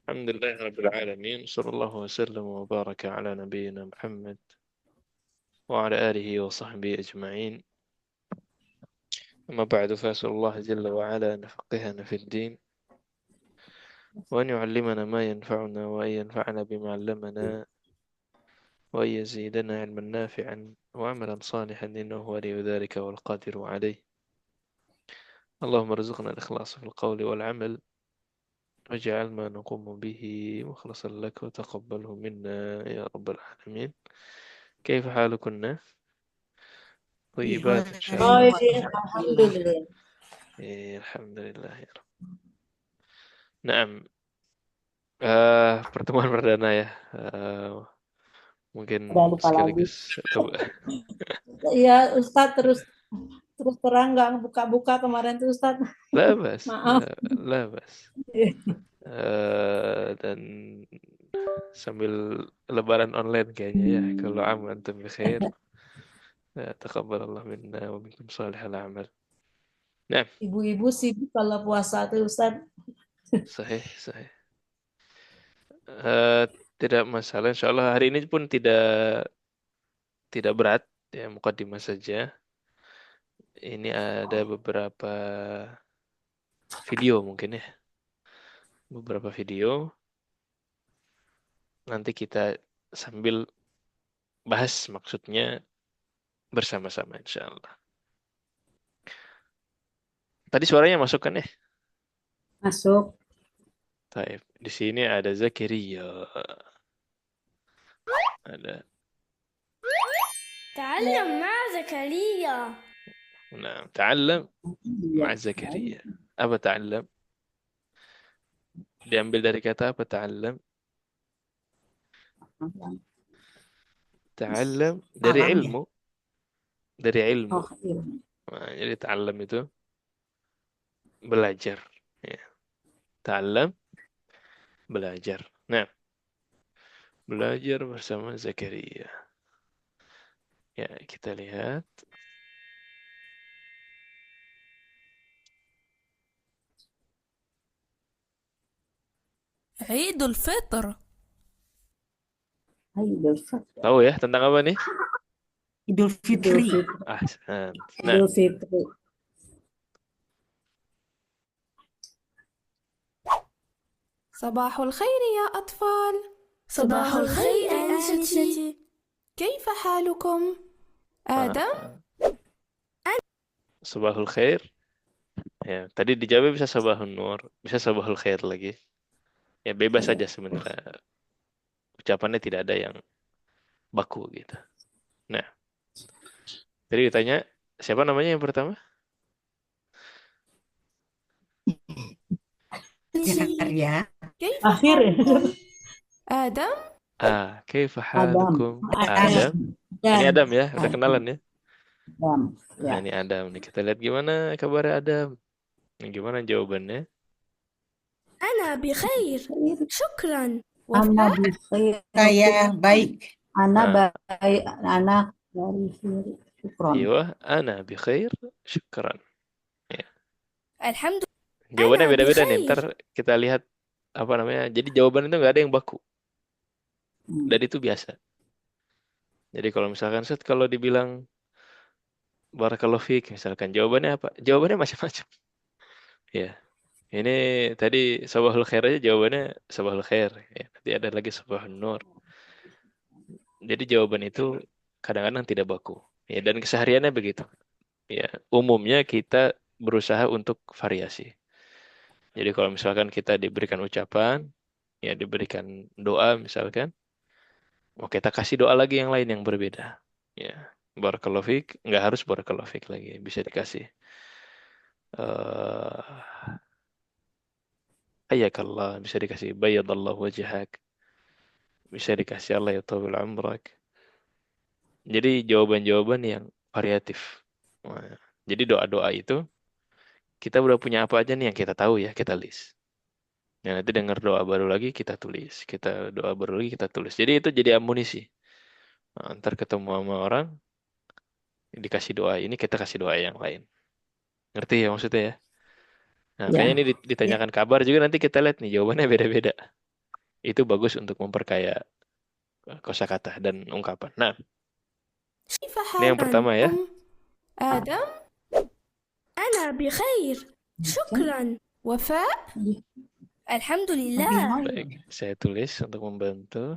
الحمد لله رب العالمين، صلى الله وسلم وبارك على نبينا محمد وعلى آله وصحبه أجمعين. أما بعد، فأسأل الله جل وعلا أن يفقهنا في الدين، وأن يعلمنا ما ينفعنا، وأن ينفعنا بما علمنا، وأن يزيدنا علما نافعا وعملا صالحا، إنه ولي ذلك والقادر عليه. اللهم ارزقنا الإخلاص في القول والعمل، واجعل ما نقوم به مخلصا لك، وتقبله منا يا رب العالمين. كيف حالكن؟ طيبات إن شاء Oh الله. iya, alhamdulillah. الحمد لله يا رب. Naam, pertemuan perdana ya. Mungkin Udah lupa lagi. sekaligus Iya, Ustadz terus terus terang nggak buka-buka kemarin tuh Ustadz. labas, Maaf. labas. Dan sambil lebaran online kayaknya ya. Kalau aman antum bi khair. Taqabbalallah minna wa minkum salihal a'mal. Nah, Ibu-ibu sibuk kalau puasa tuh Ustadz. sahih, sahih. Eh, Tidak masalah. Insya Allah hari ini pun tidak berat ya, mukadimah saja. Ini ada beberapa video mungkin ya. Beberapa video. Nanti kita sambil bahas maksudnya bersama-sama insya Allah. Tadi suaranya masuk kan ya? Masuk. Taib. Di sini ada Zakaria. Ada. تعلم مع زكريا. Nah, ta'allam Iya. ma'a Zakaria. Apa ta'allam? Diambil dari kata apa ta'allam? Ta'allam dari Alam ya. ilmu. Dari ilmu. Oh iya. Nah, jadi ta'allam itu belajar. Ya. Ta'allam, belajar. Nah, belajar bersama Zakaria. Ya, kita lihat. عيد الفطر. Idul Fitri. Tahu ya tentang apa nih? Idul Idul Fitri. Fitri. Ahsan. Nah, Idul Fitri. صباح الخير يا أطفال. صباح الخير أنستي. كيف حالكم؟ آدم. Sabahul khair. Ya, tadi dijawab bisa sabahun nur, bisa sabahul khair lagi. Ya, bebas saja sebenarnya. Ucapannya tidak ada yang baku gitu. Nah, tadi ditanya siapa namanya yang pertama? Zakaria. كيف Akhir ya. حالكم؟ آدم. Kaifa Adam. halukum? Adam. Ini Dan Adam ya, udah kenalan ya. Adam. Nah, Ya. ini Adam nih. Kita lihat gimana kabar Adam. Ini gimana jawabannya? أنا بخير شكرا. Ana وفاء. bi khair. Saya baik. Ana Ah, baik. Anak dari sini. Syukron. Iya, ana bi khair, syukran. Ya. الحمد Jawabannya أنا beda-beda nih. بخير. Ntar kita lihat apa namanya. Jadi jawaban itu nggak ada yang baku. Dan itu biasa. Jadi kalau misalkan Set, kalau dibilang barakallahu fiik, misalkan jawabannya apa? Jawabannya macam-macam. Ya. Ini tadi sabahul khair aja jawabannya sabahul khair. Ya. Nanti ada lagi sabahun nur. Jadi jawaban itu kadang-kadang tidak baku. Ya, dan kesehariannya begitu. Ya, umumnya kita berusaha untuk variasi. Jadi kalau misalkan kita diberikan ucapan, ya diberikan doa misalkan, oh kita kasih doa lagi yang lain yang berbeda. Ya, barakallahu fiik, nggak harus barakallahu fiik lagi, bisa dikasih. Hayakallah, bisa dikasih bayadallahu wajhak, bisa dikasih Allah ya tawil umrak. Jadi jawaban-jawaban yang variatif. Nah, jadi doa-doa itu kita udah punya apa aja nih yang kita tahu ya, kita list. Ya, nanti dengar doa baru lagi kita tulis, kita doa baru lagi kita tulis. Jadi itu jadi amunisi. Nah, ntar ketemu sama orang dikasih doa ini, kita kasih doa yang lain. Ngerti ya maksudnya ya? Nah, Ya. kayaknya ini ditanyakan kabar juga nanti kita lihat nih jawabannya beda-beda. Itu bagus untuk memperkaya kosakata dan ungkapan. Nah, كيف ini yang pertama ya. حالكم؟ آدم. أنا بخير شكرا وفاء. الحمد Lebih لله Baik, saya tulis untuk membantu.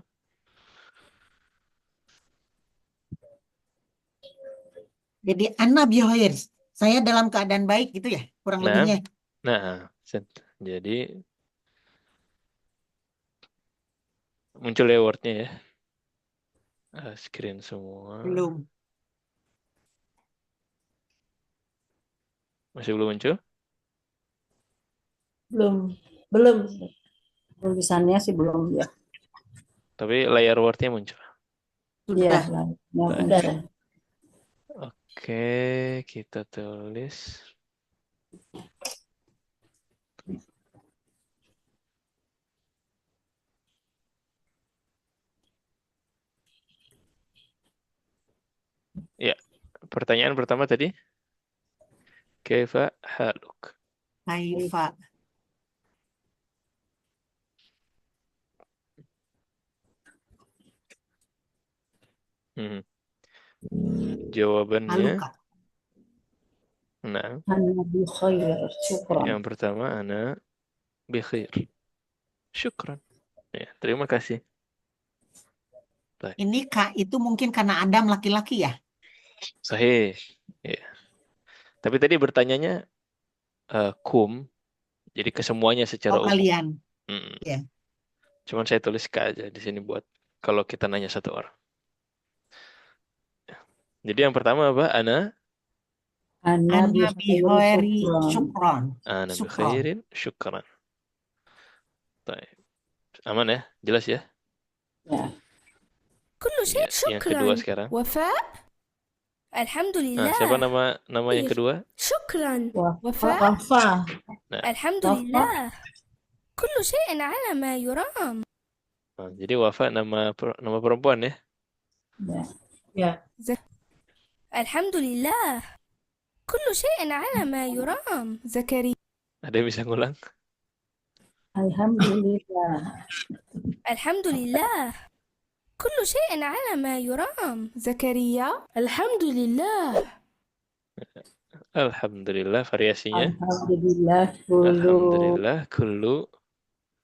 Jadi ana bihoir. Saya dalam keadaan baik gitu ya, kurang Nah, lebihnya. jadi muncul ya wordnya ya. Screen semua. Belum. Masih belum muncul? Belum. Tulisannya sih belum ya. Tapi layar wordnya muncul. Iya, Sudah. udah. Oke, kita tulis. Ya, pertanyaan pertama tadi. Kaifa haluk? Kaifa. Hmm. Jawabannya, Haluka. nah, Ana bi khair, syukran. yang pertama ana bikhair. Syukran. Ya, terima kasih. Baik. Ini Kak itu mungkin karena Adam laki-laki ya? Sahih. Ya. Tapi tadi bertanyanya kum, jadi kesemuanya secara Oh umum. kalian. Mm. Ya. Cuman saya tulis K aja di sini buat kalau kita nanya satu orang. Jadi yang pertama apa? Ana Ana bi Ana khair, bihoiri syukran. syukron. bi khairin syukran. Baik. Aman ya? Jelas ya? Ya. كل شيء Ya, yang kedua شكرا sekarang. وفاء. الحمد Nah, siapa لله nama yang kedua? شكرا وفاء. Wafa. Nah, الحمد Wafa. لله كل شيء على ما يرام jadi Wafa nama perempuan ya? Ya. Ya. الحمد لله كل شيء على ما يرام زكريا. Ada yang bisa ngulang? Alhamdulillah. الحمد لله كل شيء على ما يرام زكريا. الحمد لله Alhamdulillah variasinya. Alhamdulillah kullu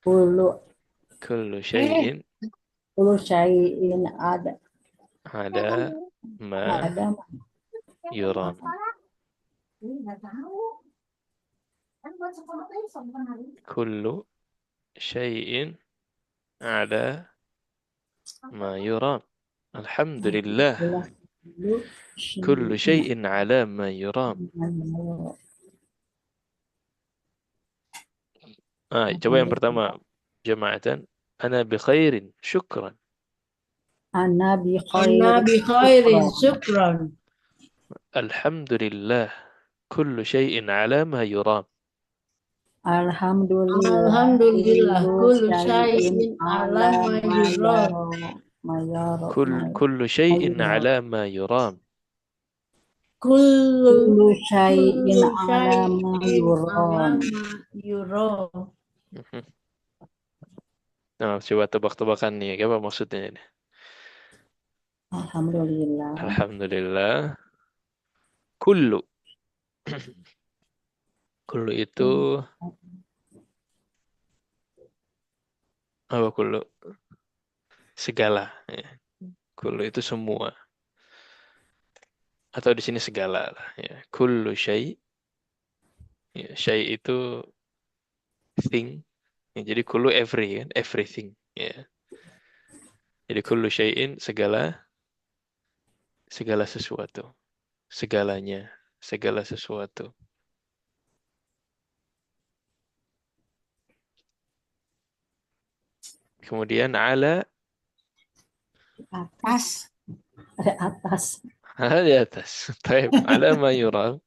Alhamdulillah kullu syai'in kullu syai'in ada ma ada yuram. Kullu syai'in ada ma yuram. Alhamdulillah kullu syai'in ala ma yuram. Coba yang pertama jama'atan. Ana bi khairin syukran. Ana bi Ana bi khairin syukran. Alhamdulillah kullu syai'in ala ma yuram. Alhamdulillah Kullu syai'in ala ma yuram. kullu syai'in ala ma yuram. kullu syai'in Syai'in ala ma yuram. yuram. Nah, coba tebak-tebakan nih, apa maksudnya ini? Alhamdulillah. Alhamdulillah. Kullu. Kullu itu apa kullu? Segala. Ya. Kullu itu semua. Atau di sini segala lah. Ya. Kullu syai. Ya, syai itu thing. Ya, jadi kullu every kan, everything. Ya. Jadi kullu syai'in segala sesuatu. Segalanya, segala sesuatu. Kemudian ala Atas. Ada atas. di atas. Baik, ala ma yuram.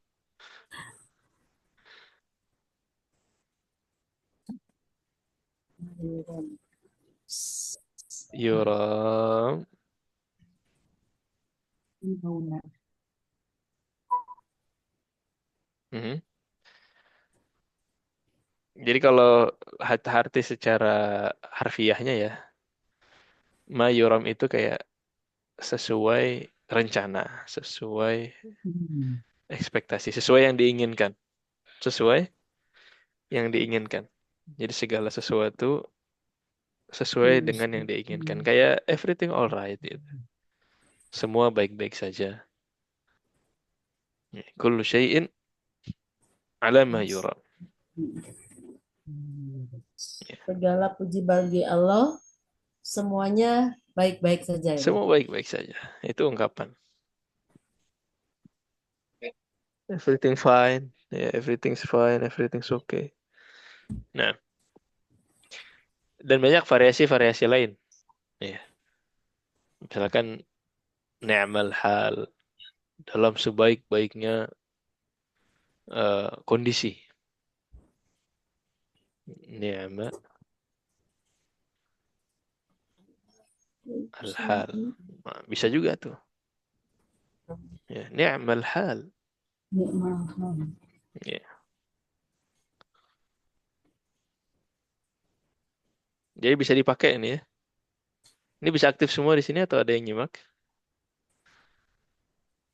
Yuram. Mhm. Jadi kalau arti secara harfiahnya ya, ma yuram itu kayak sesuai rencana, sesuai ekspektasi, sesuai yang diinginkan, sesuai yang diinginkan. Jadi segala sesuatu sesuai dengan yang diinginkan. Kayak everything alright gitu. Semua baik-baik saja. Kullu syai'in ala ma yuram. Segala puji bagi Allah, semuanya baik-baik saja ya. Semua baik-baik saja. Itu ungkapan. Everything fine. Ya, everything's fine, everything's okay. Nah, dan banyak variasi-variasi lain. Ya, misalkan ni'mal hal dalam sebaik-baiknya kondisi. Ni'mal al-hal. Nah, bisa juga tuh. Ya, ni'mal hal. Ya. Jadi bisa dipakai ini ya. Ini bisa aktif semua di sini atau ada yang nyimak?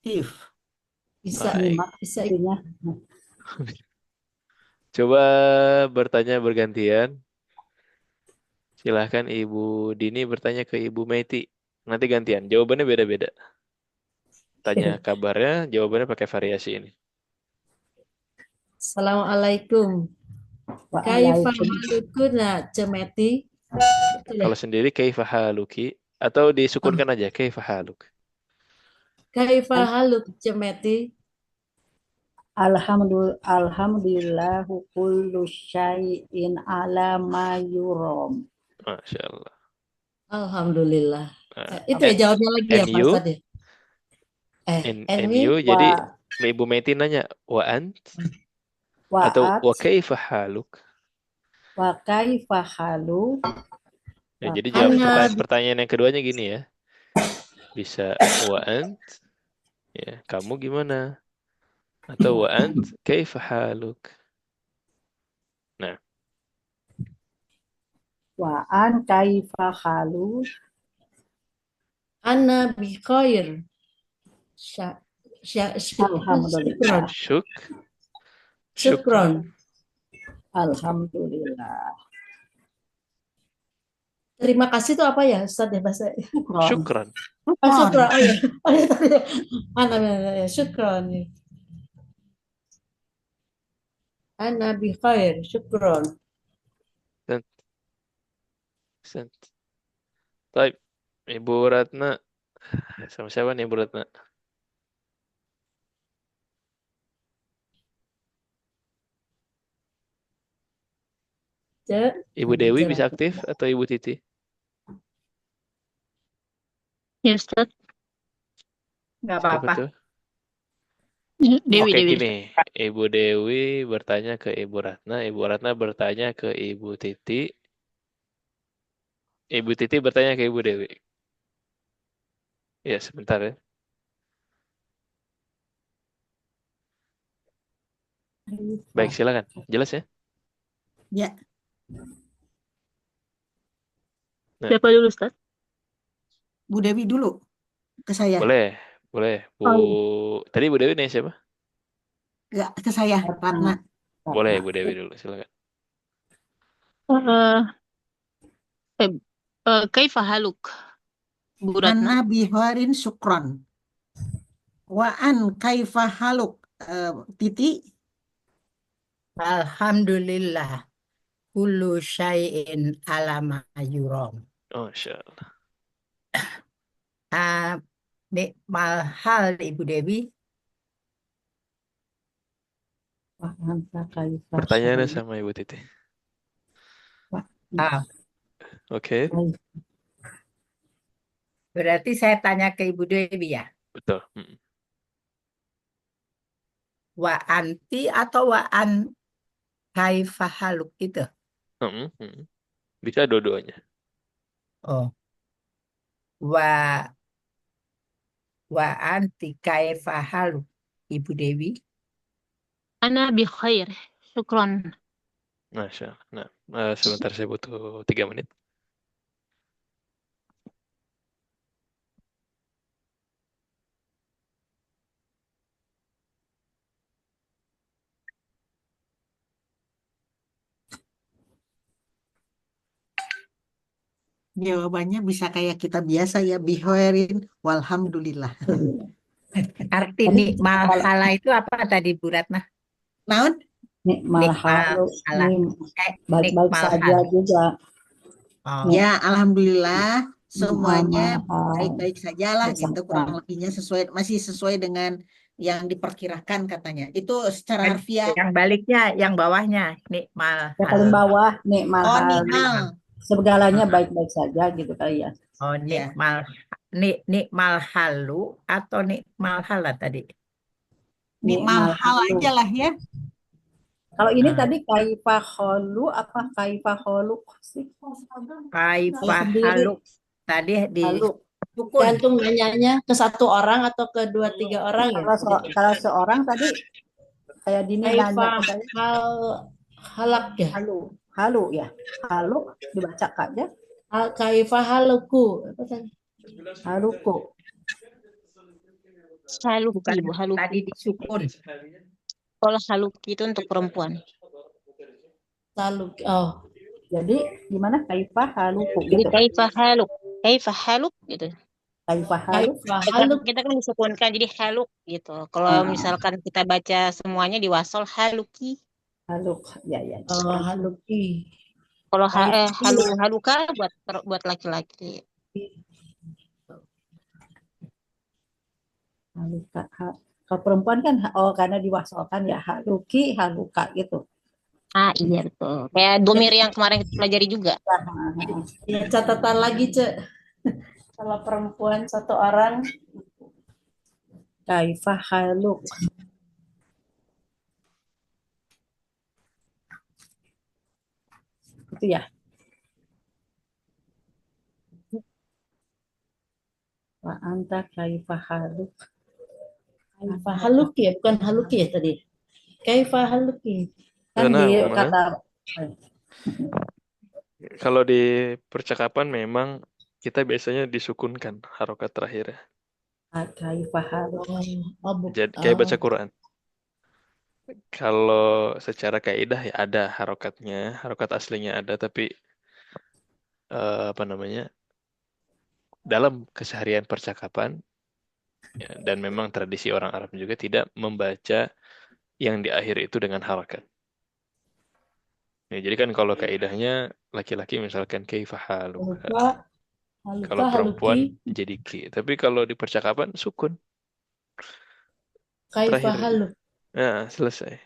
If. Bisa, Baik. bisa. Coba bertanya bergantian. Silahkan Ibu Dini bertanya ke Ibu Meti. Nanti gantian. Jawabannya beda-beda. Tanya kabarnya, jawabannya pakai variasi ini. Assalamualaikum. Kaifa halukuna cemeti? Kalau sendiri kaifa haluki atau disukunkan aja kaifa haluk. Kaifa haluk cemeti? Alhamdulillahu kullu syai'in ala ma yuram. Masya Allah. Alhamdulillah. Nah, Itu ya jawabnya lagi ya Pak NU, Ustadz ya? NU, jadi Ibu Meti nanya wa ant atau wa kaifa haluk. Wa kaifa halu. Ya, jadi jawab pertanyaan yang keduanya gini ya. Bisa wa ant, ya, kamu gimana? Atau wa ant kaifa haluk. Nah, Wa an kaifa halu. Ana bi khair. Alhamdulillah. Syukron. Alhamdulillah. Terima kasih itu apa ya Ustadz ya bahasa? syukran. Syukron. Oh ya. Oh ya tadi. Mana syukron. Ana bi khair. Syukron. Baik, Ibu Ratna. Sama siapa nih Ibu Ratna? Ibu Dewi bisa aktif atau Ibu Titi? Ya Ustaz, Nggak Siapa apa-apa. tuh? Dewi, Oke, Dewi. gini. Ibu Dewi bertanya ke Ibu Ratna. Ibu Ratna bertanya ke Ibu Titi. Ibu Titi bertanya ke Ibu Dewi. Ya, sebentar ya. Baik, silakan. Jelas ya? Ya. Nah. Siapa dulu Ustaz? Bu Dewi dulu ke saya. Boleh, boleh. Tadi Bu Dewi nanya siapa? Enggak, ke saya, Ratna. Boleh, Bu Dewi dulu, silakan. Kaifa haluk? Bu Ratna. Ana biharin syukron. Wa an kaifa haluk. Titi. Alhamdulillah. Kullu syai'in ala ma yuram. Oh, Masya Allah. Nikmal hal Ibu Dewi. Pertanyaannya sama Ibu Titi. Oke. Berarti saya tanya ke Ibu Dewi ya. Betul. Wa anti atau wa an kaifa haluk itu? Bisa dua-duanya. Oh. Wa anti kaifa haluk Ibu Dewi. Ana bi khair. Syukron. Masya Allah. Nah, sebentar saya butuh 3 menit. Jawabannya bisa kayak kita biasa ya, bihoerin, walhamdulillah. Arti Tadi nikmal hala itu apa tadi Bu Ratna? Naon? nikmal Nikmal halu, hala. baik-baik Nikmal saja hal. juga. Oh, Nik- Ya, alhamdulillah semuanya Nikmal hal. baik-baik saja lah gitu. Bersama. Kurang lebihnya masih sesuai dengan yang diperkirakan katanya. Itu secara kan harfiah. yang baliknya, yang bawahnya nikmal Ya hal. paling bawah nikmal Oh, hal. nikmal. Segalanya Ah, baik-baik saja gitu kali ya. Oh, Ya, nikmal halu atau nikmal hala tadi? nikmal Nikmal hal halu. aja lah ya. Kalau ini Ah, tadi kaifa kholu apa kaifa kholu sih? Kalau Kaifah sendiri haluk tadi di halu. sukun. Gantung nanyanya ke satu orang atau ke dua tiga orang ya? Kalau seorang tadi kayak Dini nanya Kaifa ke saya hal halak ya? halu, halu ya, halu dibaca aja Kaifa haluku. Apa tadi? haluku. Haluki, Bukan Bu, haluki. tadi di sukun. Kalau haluki itu untuk perempuan. Saluk. Oh, Jadi gimana kaifa haluku Jadi gitu? kaifa haluk gitu. Kaifa halu. kaifa Kita, haluk. kita kan disukunkan jadi haluk gitu. Kalau Ah, misalkan kita baca semuanya di wasol haluki. haluk, ya ya. Oh, haluki. Kalau Kaifa haluka buat laki-laki. Haluka. Kalau perempuan kan karena diwasolkan ya haluki, haluka gitu. Ah iya betul. Kayak domir yang kemarin kita pelajari juga. Ya, catatan lagi, Cek. Kalau perempuan satu orang, Kaifa haluk. Itu ya. Wa anta kaifa haluk. kaifa haluki ya, bukan haluki ya tadi. Kaifa haluki. Kan di Nah, kata kalau di percakapan memang kita biasanya disukunkan harokat terakhir ya. kaifa haluk. Jadi kayak baca Quran. Kalau secara kaidah ya ada harokatnya, harokat aslinya ada, tapi apa namanya, dalam keseharian percakapan ya, dan memang tradisi orang Arab juga tidak membaca yang di akhir itu dengan harokat. Ya, jadi kan kalau kaidahnya laki-laki misalkan kaifa haluka, Haluka, kalau perempuan haluki, jadi ki. Tapi kalau di percakapan sukun kaifa terakhir. haluk. Nah, selesai.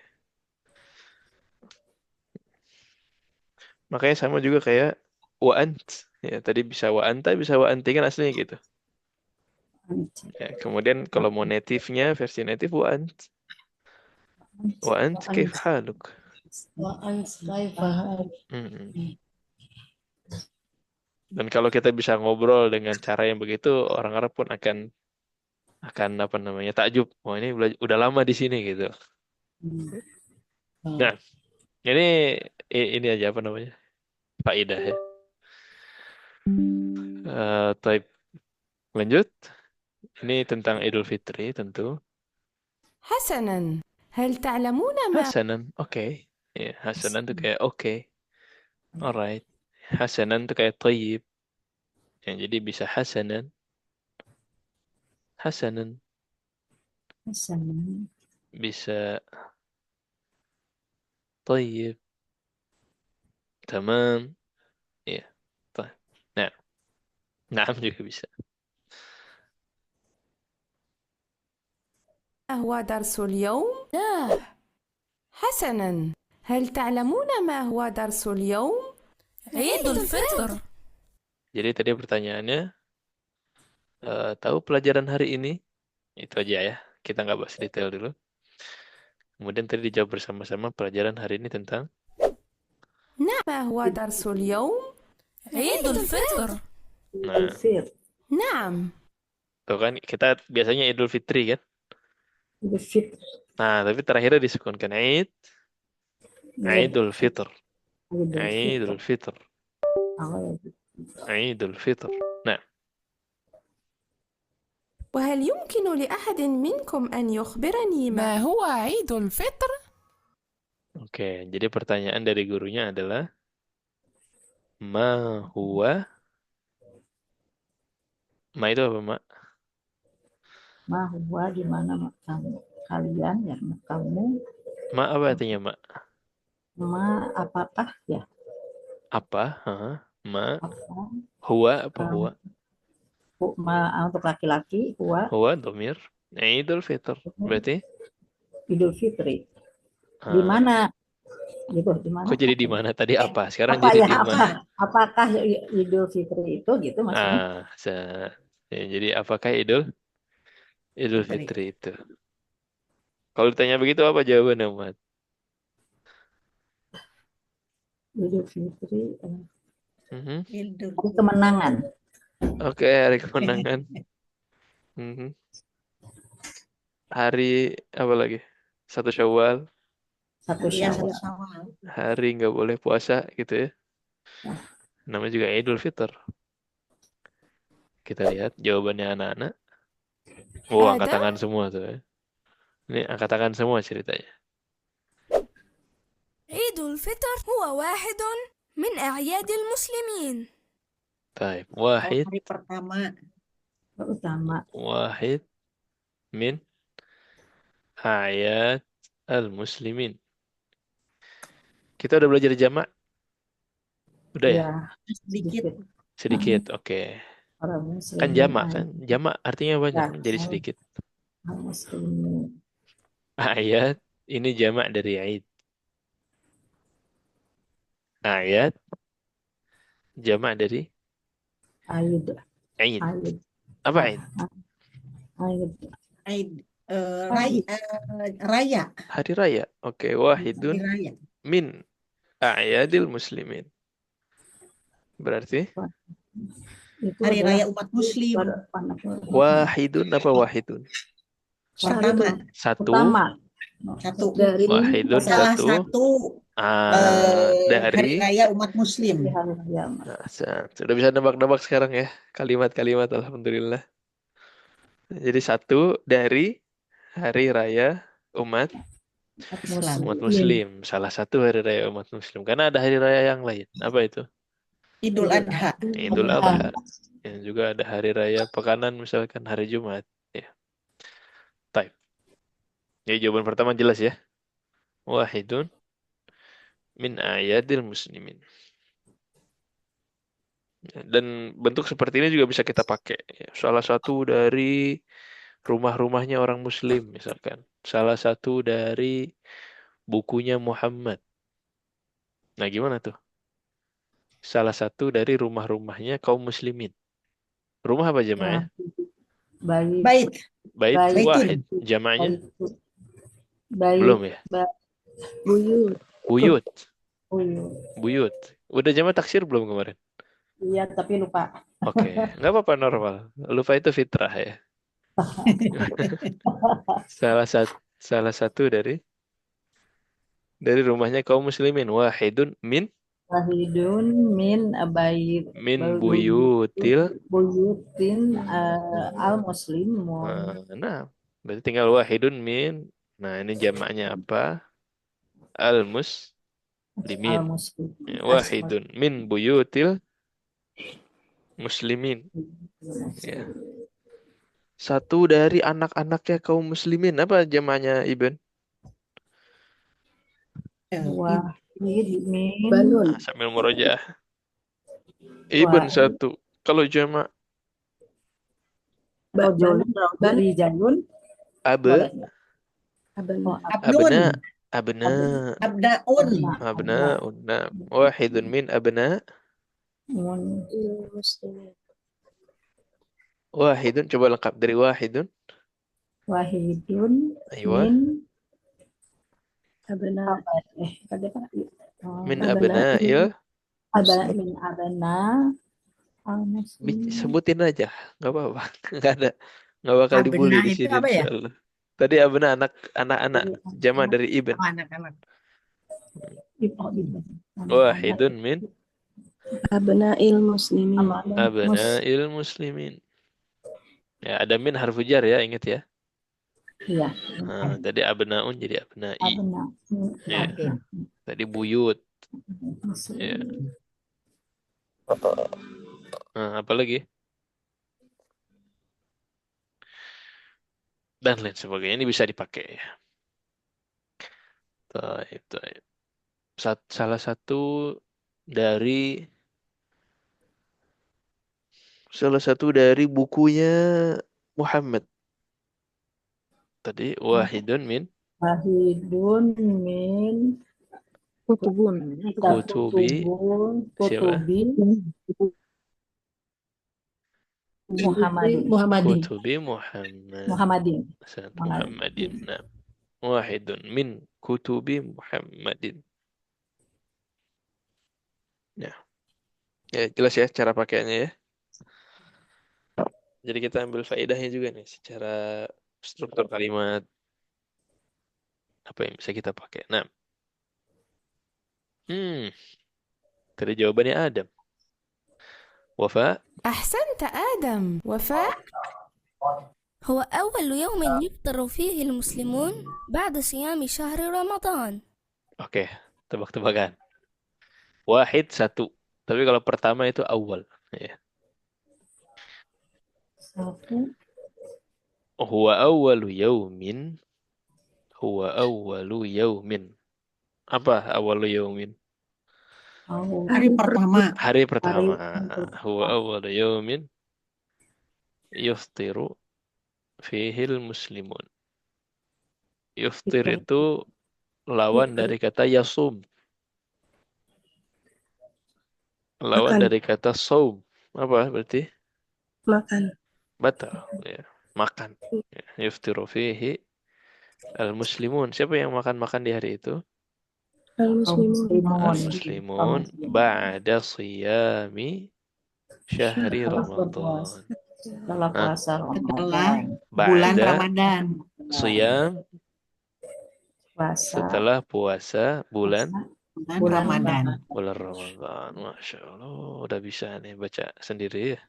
Makanya sama juga kayak wa ant. Ya, tadi bisa wa anta, bisa wa anti kan aslinya gitu. Ya, kemudian kalau mau native-nya, versi native wa ant. Wa ant kaif haluk. Wa ant kaifa haluk. Mm-mm. Dan kalau kita bisa ngobrol dengan cara yang begitu, orang Arab pun akan apa namanya, takjub. Wah, ini udah lama di sini gitu. Nah, ini aja apa namanya? Faedah ya. Taib. Lanjut. Ini tentang Idul Fitri tentu. حسنا هل تعلمون ما Hasanan, oke. Ya, hasanan tuh kayak oke. Alright. Hasanan tuh kayak tayyib. Ya, jadi bisa hasanan. Hasanan. Bisa tayyib. Tamam. Ya. Taib. Nah. Naam juga bisa. هو درس اليوم؟ لا. حسنا هل تعلمون ما هو درس اليوم؟ عيد الفطر. Jadi tadi pertanyaannya, tahu pelajaran hari ini? Itu aja ya. Kita nggak bahas detail dulu. Kemudian tadi dijawab bersama-sama pelajaran hari ini tentang نعم ما هو درس اليوم؟ عيد الفطر. nah, نعم tuh kan kita biasanya Idul Fitri kan? Idul Fitri. Nah, tapi terakhirnya disukunkan Idul Fitr. Idul Fitr. Oh, Idul Fitr. Nah, وهل يمكن لأحد منكم أن يخبرني ما هو عيد الفطر؟ oke. Jadi pertanyaan dari gurunya adalah ma huwa. Ma itu apa, Ma? Ma huwa gimana kamu? Kalian ya, kamu. Ma apa artinya, Ma? Ma apakah ya? Apa? Ma. Apa? Huwa apa huwa? Ma untuk laki-laki, huwa Huwa domir. Idul Fitr. Berarti? Idul Fitri. Di mana? Gitu, di mana? Kok jadi di mana tadi apa? Sekarang Apa jadi ya? di mana? Apakah Idul Fitri itu gitu maksudnya? Jadi apakah Idul Fitri itu? Kalau ditanya begitu apa jawabannya, Mat? Idul Fitri Mhm. hari kemenangan. Oke, hari kemenangan. Mhm. Hari apa lagi? 1 Syawal. Satu Iya, Syawal. sama. Hari nggak boleh puasa gitu ya. Namanya juga Idul Fitr. Kita lihat jawabannya anak-anak. Oh, angkat Ada? tangan semua tuh ya. Ini angkat tangan semua ceritanya. عيد الفطر هو واحد من أعياد المسلمين. Taib. Hari pertama. Utama. Wahid min ayat al-muslimin. Kita udah belajar jamak? Udah ya? Sedikit. Sedikit, oke. Orang muslim. Kan jamak kan? Jamak artinya banyak, jadi sedikit. Muslimin. Ayat ini jamak dari Aid. Ayat jamak dari Aid. Aid. Aid. Apa Aid? Aid. Raya. Hari raya. Oke, wahidun Raya. min a'yadil muslimin. Berarti Itu Hari adalah raya umat muslim. wahidun apa wahidun? Pertama. Satu. Pertama. Satu. Dari Wahidun Salah satu. satu Dari hari raya umat muslim. Nah, sudah bisa nebak-nebak sekarang ya kalimat-kalimat, alhamdulillah. Jadi satu dari hari raya umat muslim. Salah satu hari raya umat muslim. Karena ada hari raya yang lain. Apa itu? Idul Adha. Idul Adha. Yang juga ada hari raya pekanan, misalkan hari Jumat. Ya. Taib. Jadi jawaban pertama jelas ya. Wahidun min ayadil muslimin. Dan bentuk seperti ini juga bisa kita pakai. Salah satu dari rumah-rumahnya orang muslim misalkan. Salah satu dari bukunya Muhammad. Nah gimana tuh? Salah satu dari rumah-rumahnya kaum muslimin. Rumah apa jamaahnya? Bait. Bait wahid. Jamaahnya? Bait. Belum ya? Buyut. Buyut. Udah jamaah taksir belum kemarin? Iya, tapi lupa. Oke, nggak apa-apa, normal. Lupa itu fitrah ya. Salah satu dari rumahnya kaum muslimin. Wahidun min bait. Min buyutin al muslimun. Nah, berarti tinggal wahidun min. Nah, ini jamaknya apa? Al muslimin. Wahidun min buyutil muslimin. Ya. Satu dari anak-anaknya kaum muslimin. Apa jamaknya, Ibn? Banun. Sambil murojaah. Ibn satu. Kalau jamak Dari jalun. abna. Nah, wahidun min abna. Wahidun, coba lengkap dari wahidun. Aywa. Min abna'il. Min abna. Sebutin aja, nggak apa-apa. Nggak bakal dibully di sini. Ya? Tadi abna anak-anak, jamak dari ibn. Anak-anak. Wahidun min Abna'il muslimin. abna'il muslimin. Ya, ada min harfu jar ya, ingat ya. Iya. Nah, tadi abnaun jadi abna'i. Ya. Tadi buyut. Ya. Nah, apa lagi? Dan lain sebagainya ini bisa dipakai ya. Taib, taib. Salah satu dari bukunya Muhammad. Tadi wahidun min Wahidun min Kutubun. kutubi siapa? Muhammadin. Kutubi Muhammad. Muhammadin. Muhammadin. Nah. Wahidun min kutubi Muhammadin. Ya. Ya, jelas ya cara pakainya ya. Jadi kita ambil faedahnya juga nih secara struktur kalimat apa yang bisa kita pakai. Nah. Tadi jawabannya Adam. Wafa أحسنت آدم. وفاء هو أول يوم يفطر فيه المسلمون بعد صيام شهر رمضان. Oke, tebak-tebakan. Wahid satu. Tapi kalau pertama itu awal. Ya. Huwa awwalu yaumin. Huwa awwalu yaumin. Apa awalu yaumin? Hari pertama. Hari pertama. Huwa awwalu yaumin yuftiru fihil muslimun. Yuftir itu lawan dari kata yasum. Lawan dari kata saum. Apa berarti? Makan. Batal. Ya. Makan. Ya. Yuftiru fihi al-muslimun. Siapa yang makan-makan di hari itu? Al-muslimun ba'da siyami syahri Ramadan. Setelah puasa Setelah Ramadan. bulan Ba'da Ramadan. siyam Puasa. setelah puasa bulan Bulan Ramadan. Ramadan. Masya Allah, udah bisa nih baca sendiri ya.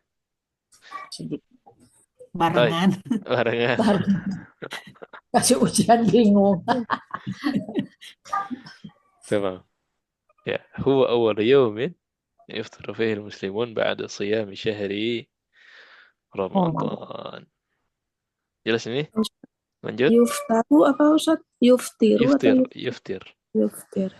Barengan. Barengan. Kasih ujian bingung. Tamam. Ya, huwa awwal yawmin yaftaru fihi al-muslimun ba'da siyami syahri Ramadan. Jelas ini? Lanjut. Yuftaru apa Ustaz? Yuftiru atau Yuftir. yuftir?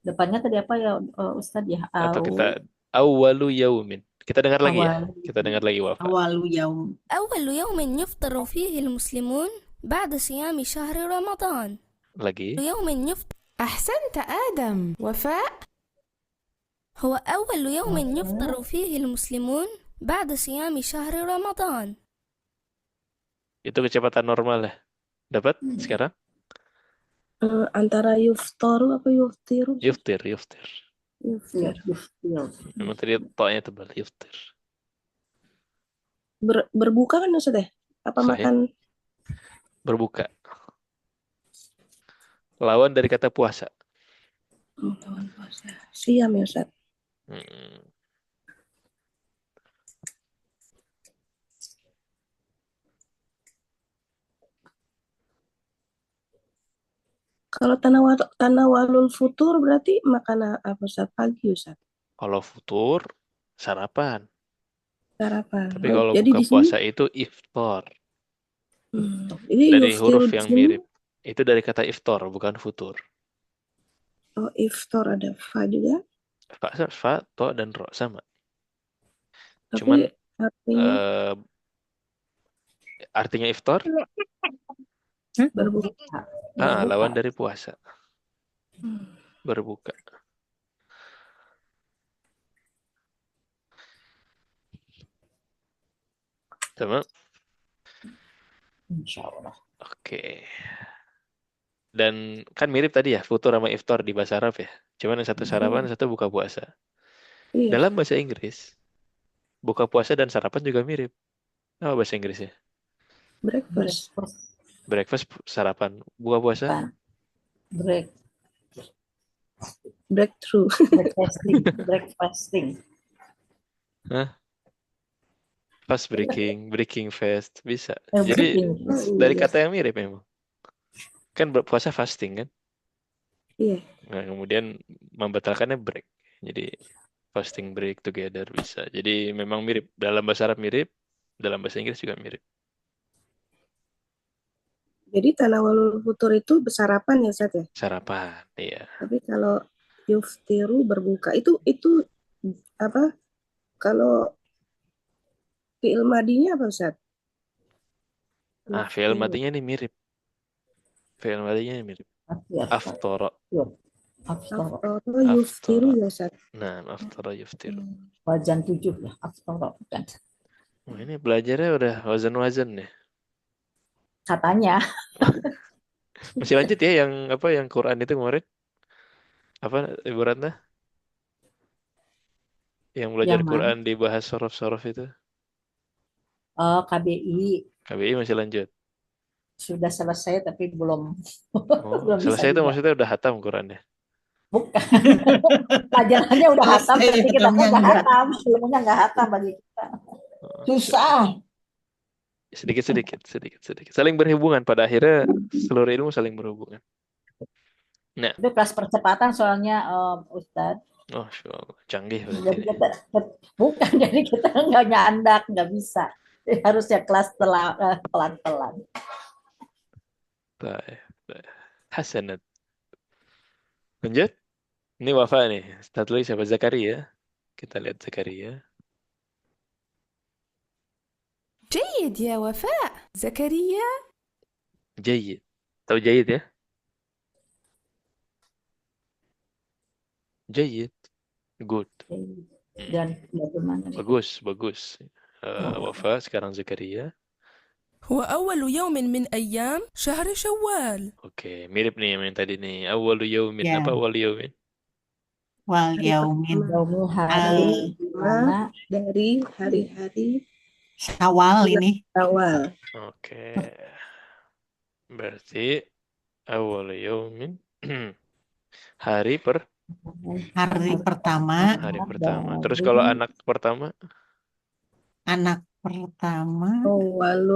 Depannya tadi apa ya Ustadz ya? Atau kita awwalu yaumin. Kita dengar lagi ya. Kita dengar lagi wafa. Awalu yaum. أول يوم يفطر فيه المسلمون بعد صيام شهر رمضان. Lagi. يوم يفطر أحسنت آدم. وفاء هو أول يوم يفطر فيه المسلمون بعد صيام شهر رمضان. Itu kecepatan normal ya. Dapat sekarang? Antara yuftaru apa yuftiru? Yuftir. Yuftir. Memang tadi to'nya tebal. Yuftir. Berbuka kan Ustaz ya? Apa Sahih. makan? Berbuka. Lawan dari kata puasa. Lawan puasa. Siam ya Ustaz. Kalau tanawalul futur berarti makan apa Ustaz? Pagi Ustaz. Kalau futur, sarapan. Sarapan. Tapi kalau Jadi buka di sini puasa itu iftar. Ini Dari yuftiru huruf di yang sini. mirip. Itu dari kata iftar, bukan futur. Oh, iftar ada fa juga. Fa, to, dan ro sama. Tapi Cuman artinya artinya iftar, berbuka. lawan dari puasa. Berbuka. Sama? Insya Allah. Oke. Dan kan mirip tadi ya, futur sama iftar di bahasa Arab ya. Cuman yang satu sarapan, yang satu buka puasa. Iya. Dalam bahasa Inggris, buka puasa dan sarapan juga mirip. Apa bahasa Inggrisnya? Breakfast. Breakfast, sarapan. Buka puasa? Break. Breakthrough. Breakfasting. Hah? Fast breaking fast bisa. Jadi Breaking. dari kata yang mirip memang. Kan berpuasa fasting kan? Iya. Nah, kemudian membatalkannya break. Jadi fasting break together bisa. Jadi memang mirip. Dalam bahasa Arab mirip, dalam bahasa Inggris juga mirip. Jadi tanawalul futur itu sarapan ya, Ustaz ya? Sarapan, iya. Tapi kalau yuftiru berbuka itu apa? Kalau fi'il madinya apa, Ustaz? Fi'il madinya ini mirip. Fi'il madinya ini mirip. Aftara. Aftara yuftiru ya, Ustaz. Nah, aftara yuftiru. Wajan 7 ya. Aftara bukan. Ini belajarnya udah wazan-wazan ya. Katanya. Masih lanjut ya yang Quran itu kemarin? Apa ibaratnya? Yang belajar Yang mana? Quran dibahas sorof-sorof itu. Oh, KBI. KBI masih lanjut. Sudah selesai tapi belum belum bisa Selesai itu juga. maksudnya udah hatam Qurannya. Bukan. Pelajarannya udah hatam tapi kita kan nggak hatam. Ilmunya nggak hatam bagi kita. Susah. Sedikit. Saling berhubungan. Pada akhirnya seluruh ilmu saling berhubungan. Nah. Itu kelas percepatan soalnya Ustadz. Oh, canggih jadi kita, bukan jadi kita nggak nyandak, nggak bisa. Harusnya kelas pelan-pelan. Hasanat. Lanjut. Ini Wafa nih. Satu lagi siapa? Zakaria. Kita lihat Zakaria. جيد يا وفاء. زكريا. جيد. Tahu جيد ya? جيد. Good. Dan bagaimana? Bagus. Wafa sekarang Zakaria. هو أول يوم من أيام شهر شوال. Oke, mirip nih yang tadi nih. Awwalu yaumin. Apa awal yaumin? Wal yaumin. Hari mana dari hari-hari Syawal ini. Syawal. Oke. Berarti awal yaumin hari pertama. Terus kalau anak pertama? Anak pertama. Awal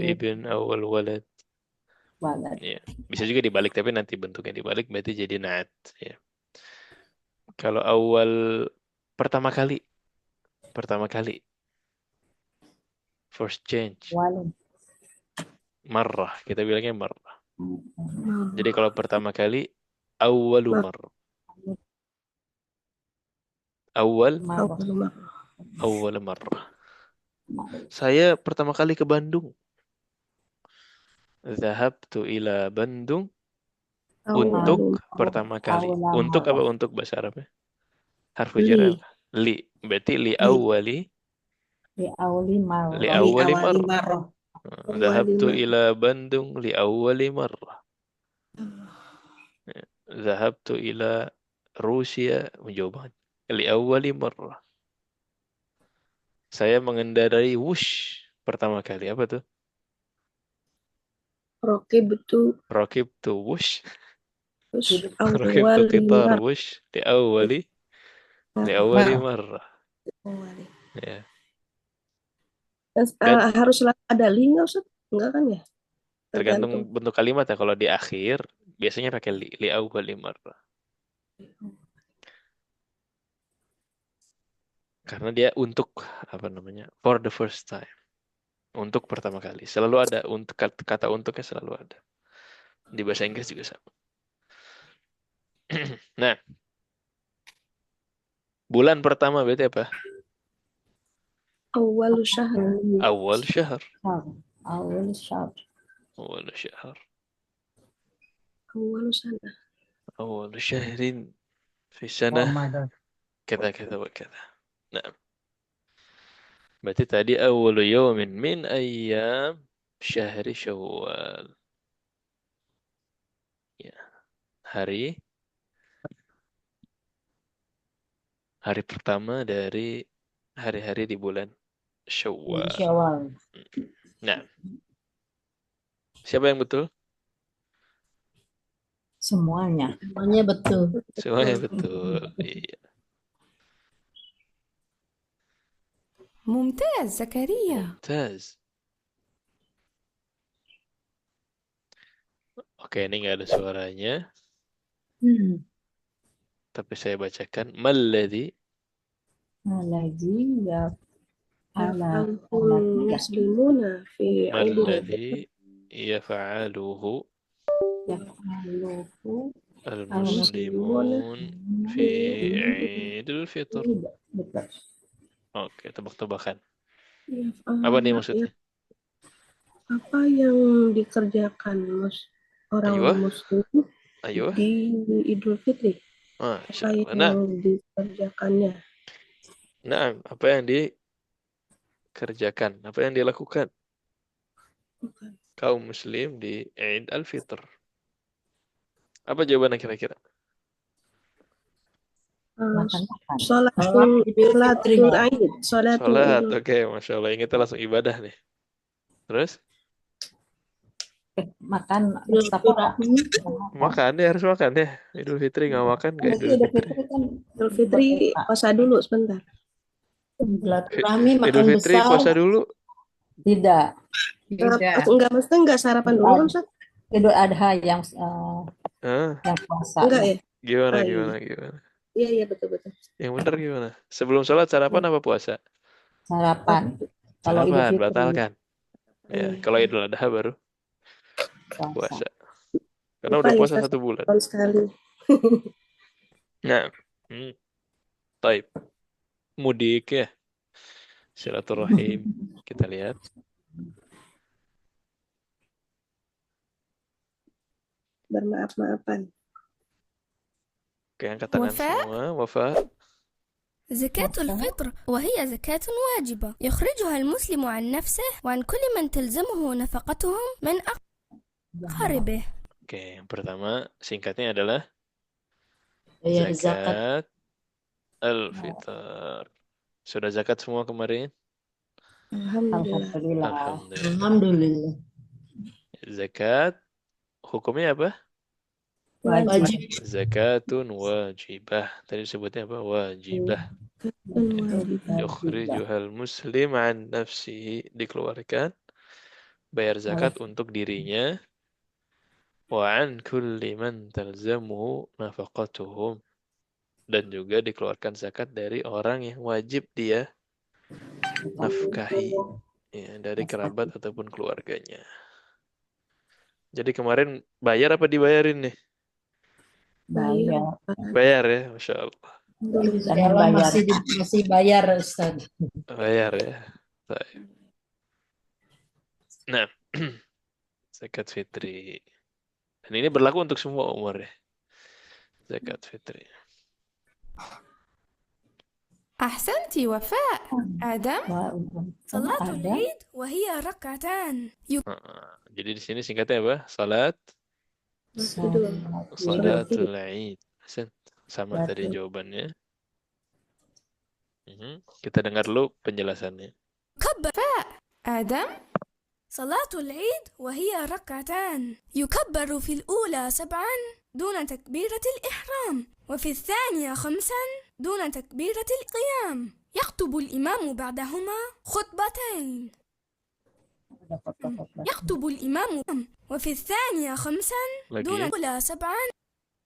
ibn awal walad. Ya, bisa juga dibalik tapi nanti bentuknya dibalik berarti jadi naat. Ya. Kalau awal pertama kali, first change. Marrah, kita bilangnya marrah. Jadi kalau pertama kali, awwalu marrah. Awal marrah. Saya pertama kali ke Bandung. Zahabtu ila Bandung. Untuk pertama kali. Untuk apa untuk bahasa Arabnya? Harfu jar. Li. Berarti li awwali. Li awwali marrah. Zahabtu ila Bandung li awwali marrah. Zahabtu ila Rusia. Menjawab. Li awwali marrah. Saya mengendarai wush pertama kali. Apa tuh? Rakib tu wush. Rakib tu qitar wush. Li awwali marrah. Ya. Harus ada li nggak, Ustaz? Enggak kan ya? Tergantung bentuk kalimat ya. Kalau di akhir biasanya pakai li awwali marrah. Karena dia untuk for the first time. Untuk pertama kali. Selalu ada untuk kata untuknya selalu ada. Di bahasa Inggris juga sama. Nah. Bulan pertama berarti apa? Awal syahr. Awal syahr. Awal syahrin fi sanah. Kata. Nah. Berarti tadi awwalu yawmin min ayyam syahri Syawal. Ya. Hari pertama dari hari-hari di bulan Syawal. Nah. Siapa yang betul? Semuanya. Semuanya betul. Semuanya betul. Iya. ممتاز زكريا. Mumtaz. Oke, ini nggak ada suaranya, tapi saya bacakan. Malladhi Alladzi يفعله المسلمون في عيد الفطر malladhi yaf'aluhu yaf'aluhu al-muslimun fi Idul Fitr. Betul. Oke, tebak-tebakan. يفعل- Apa nih maksudnya? apa yang dikerjakan orang Aywa. muslim Ayo. di Idul Fitri? Masya Apa Allah. Nah, yang dikerjakannya? apa yang dikerjakan? Apa yang dilakukan Bukan. kaum muslim di Eid al-Fitr? Apa jawabannya kira-kira? Makan-makan. Sholatul Aid. Sholatul Salat. Idul Oke, Masya Allah. Ingatnya langsung ibadah nih. Terus? Makan Fitri. Makan ya, harus makan ya. Idul Fitri nggak makan, nggak Idul Idul Fitri. Fitri kan Idul Fitri puasa dulu sebentar. Silaturahmi makan Idul Fitri besar. puasa dulu. tidak. Enggak, maksudnya enggak sarapan dulu kan, Ustaz? Idul Adha yang Ah, yang puasa. Enggak ya? gimana, Ah, iya. gimana? Iya, betul-betul. Yang benar gimana? Sebelum sholat sarapan apa puasa? Sarapan. Kalau Idul Sarapan, Fitri batalkan. Ya, kalau Idul Adha baru puasa. Karena Lupa udah ya, puasa Ustaz, 1 bulan. tahun sekali. Nah, taib. Mudik ya. Silaturahim. Kita lihat. Bermaaf-maafan. Oke, angkat tangan وفاء. semua. Wafa. زكاة الفطر وهي زكاة واجبة يخرجها المسلم عن نفسه وعن كل من تلزمه نفقتهم من أقاربه. Oke, yang pertama singkatnya adalah Bayar zakat. zakat al-fitr. Sudah zakat semua kemarin? Alhamdulillah. Alhamdulillah. Alhamdulillah. Alhamdulillah. Zakat hukumnya apa? Wajib. Zakatun wajibah. Tadi sebutnya apa? Wajibah. Yukhrijuhal muslim an nafsihi. Dikeluarkan. Bayar zakat untuk dirinya. Wa an kulli man talzamuhu nafaqatuhum. Dan juga dikeluarkan zakat dari orang yang wajib dia nafkahi. Ya, dari kerabat ataupun keluarganya. Jadi kemarin bayar apa dibayarin nih? Bayar. Bayar ya, Masya Allah. Insyaallah masih bayar, Ustaz. Bayar ya. Baik. Nah, zakat fitri. Dan ini berlaku untuk semua umur ya. Zakat fitri. أحسنت وفاء. آدم. صلاة العيد وهي ركعتان. Jadi di sini singkatnya apa? Salat. Salatul Aid. Sama tadi jawabannya. Kita dengar dulu penjelasannya. كبر. آدم. صلاة العيد وهي ركعتان يكبر في الأولى 7 دون تكبيرة الإحرام وفي الثانية 5 دون تكبيرة القيام يخطب الإمام بعدهما خطبتين يخطب الإمام وفي الثانية 5 دون الأولى 7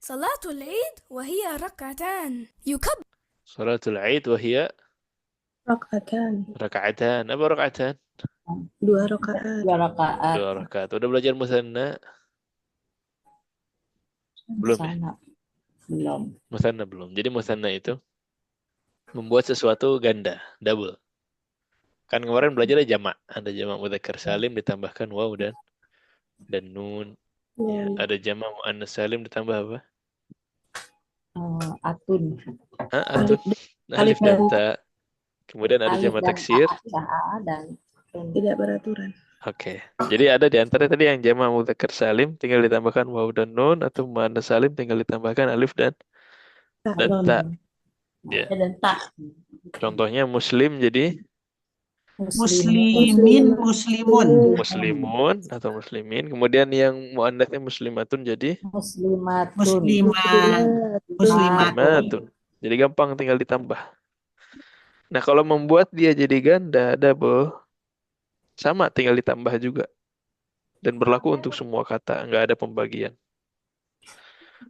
صلاة العيد وهي ركعتان يكبر صلاة العيد وهي Rakaatan. raka'atan. Apa raka'atan? 2 rakaat. 2 rakaat. 2 rakaat. Udah belajar musanna? Belum ya? Belum. Musanna belum. Jadi musanna itu membuat sesuatu ganda, double. Kan kemarin belajarnya jamak. Ada jamak mudzakkar salim ditambahkan waw dan nun. Ya, ada jamak muannas salim ditambah apa? Atun. Atun. Alif dan ta. Kemudian ada jamak taksir. Tidak beraturan. Oke. Jadi ada di antara tadi yang jamak mudzakkar salim tinggal ditambahkan waw dan nun, atau muannas salim tinggal ditambahkan alif dan ta. Ya. Dan tak. Contohnya muslim jadi Muslimin, muslimun. Muslimun atau muslimin. Kemudian yang muannats-nya muslimatun jadi Muslimatun. Muslimat, muslimatun. muslimatun. Jadi gampang tinggal ditambah. Nah, kalau membuat dia jadi ganda, double, sama tinggal ditambah juga. Dan berlaku untuk semua kata, nggak ada pembagian.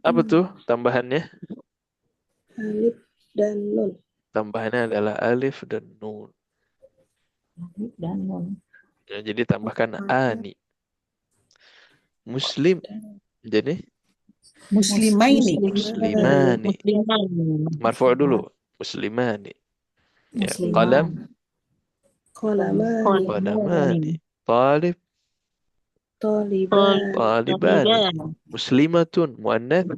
Apa tuh tambahannya? Alif dan nun. Tambahannya adalah alif dan nun. Alif dan nun. Ya, jadi tambahkan ani. Muslim. Jadi Muslimaini. muslimani. Musliman. Marfu' dulu. Muslimani. Ya, Musliman. qalam. Qalamani. Qalamani. Talib. Taliban. Talibani. Taliban. Muslimatun. Muannats.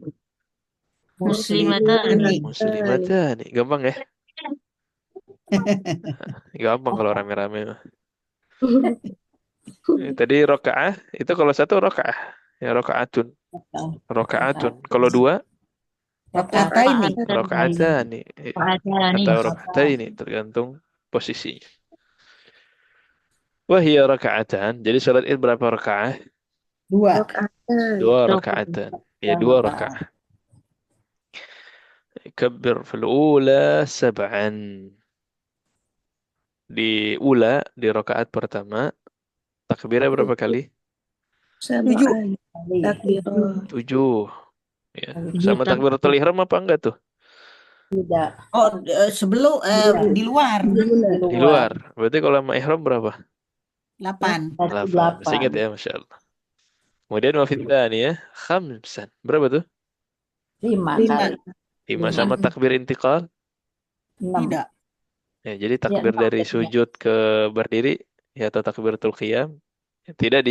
Muslimatan. Muslimatani. Gampang ya? Gampang kalau rame-rame. Tadi rokaah. Itu kalau satu rokaah. Ya, rokaatun. Rokaatun. Kalau dua, Rakaataini. rokaatani. Rakaatani. Atau rokaataini. Tergantung posisinya. Wahia rakaatan. Jadi salat id berapa rakaah? 2. Rakaatan. Dua rakaatan. Ya, dua rakaah. Kabbir fil ula sab'an. Di ula, di rakaat pertama, takbirnya berapa kali? Sab'an. Takbirah. 7. Ya. Sama takbiratul ihram apa enggak tuh? Tidak. Oh, sebelum di luar. Di luar. Berarti kalau sama ihram berapa? 8. 8. Masih ingat ya, Masya Allah. Kemudian wafid ya, khamsan. Berapa tuh? 5 kali. 5 sama takbir intiqal? 6. Tidak. Ya, jadi takbir dari sujud ke berdiri ya, atau takbiratul qiyam ya, tidak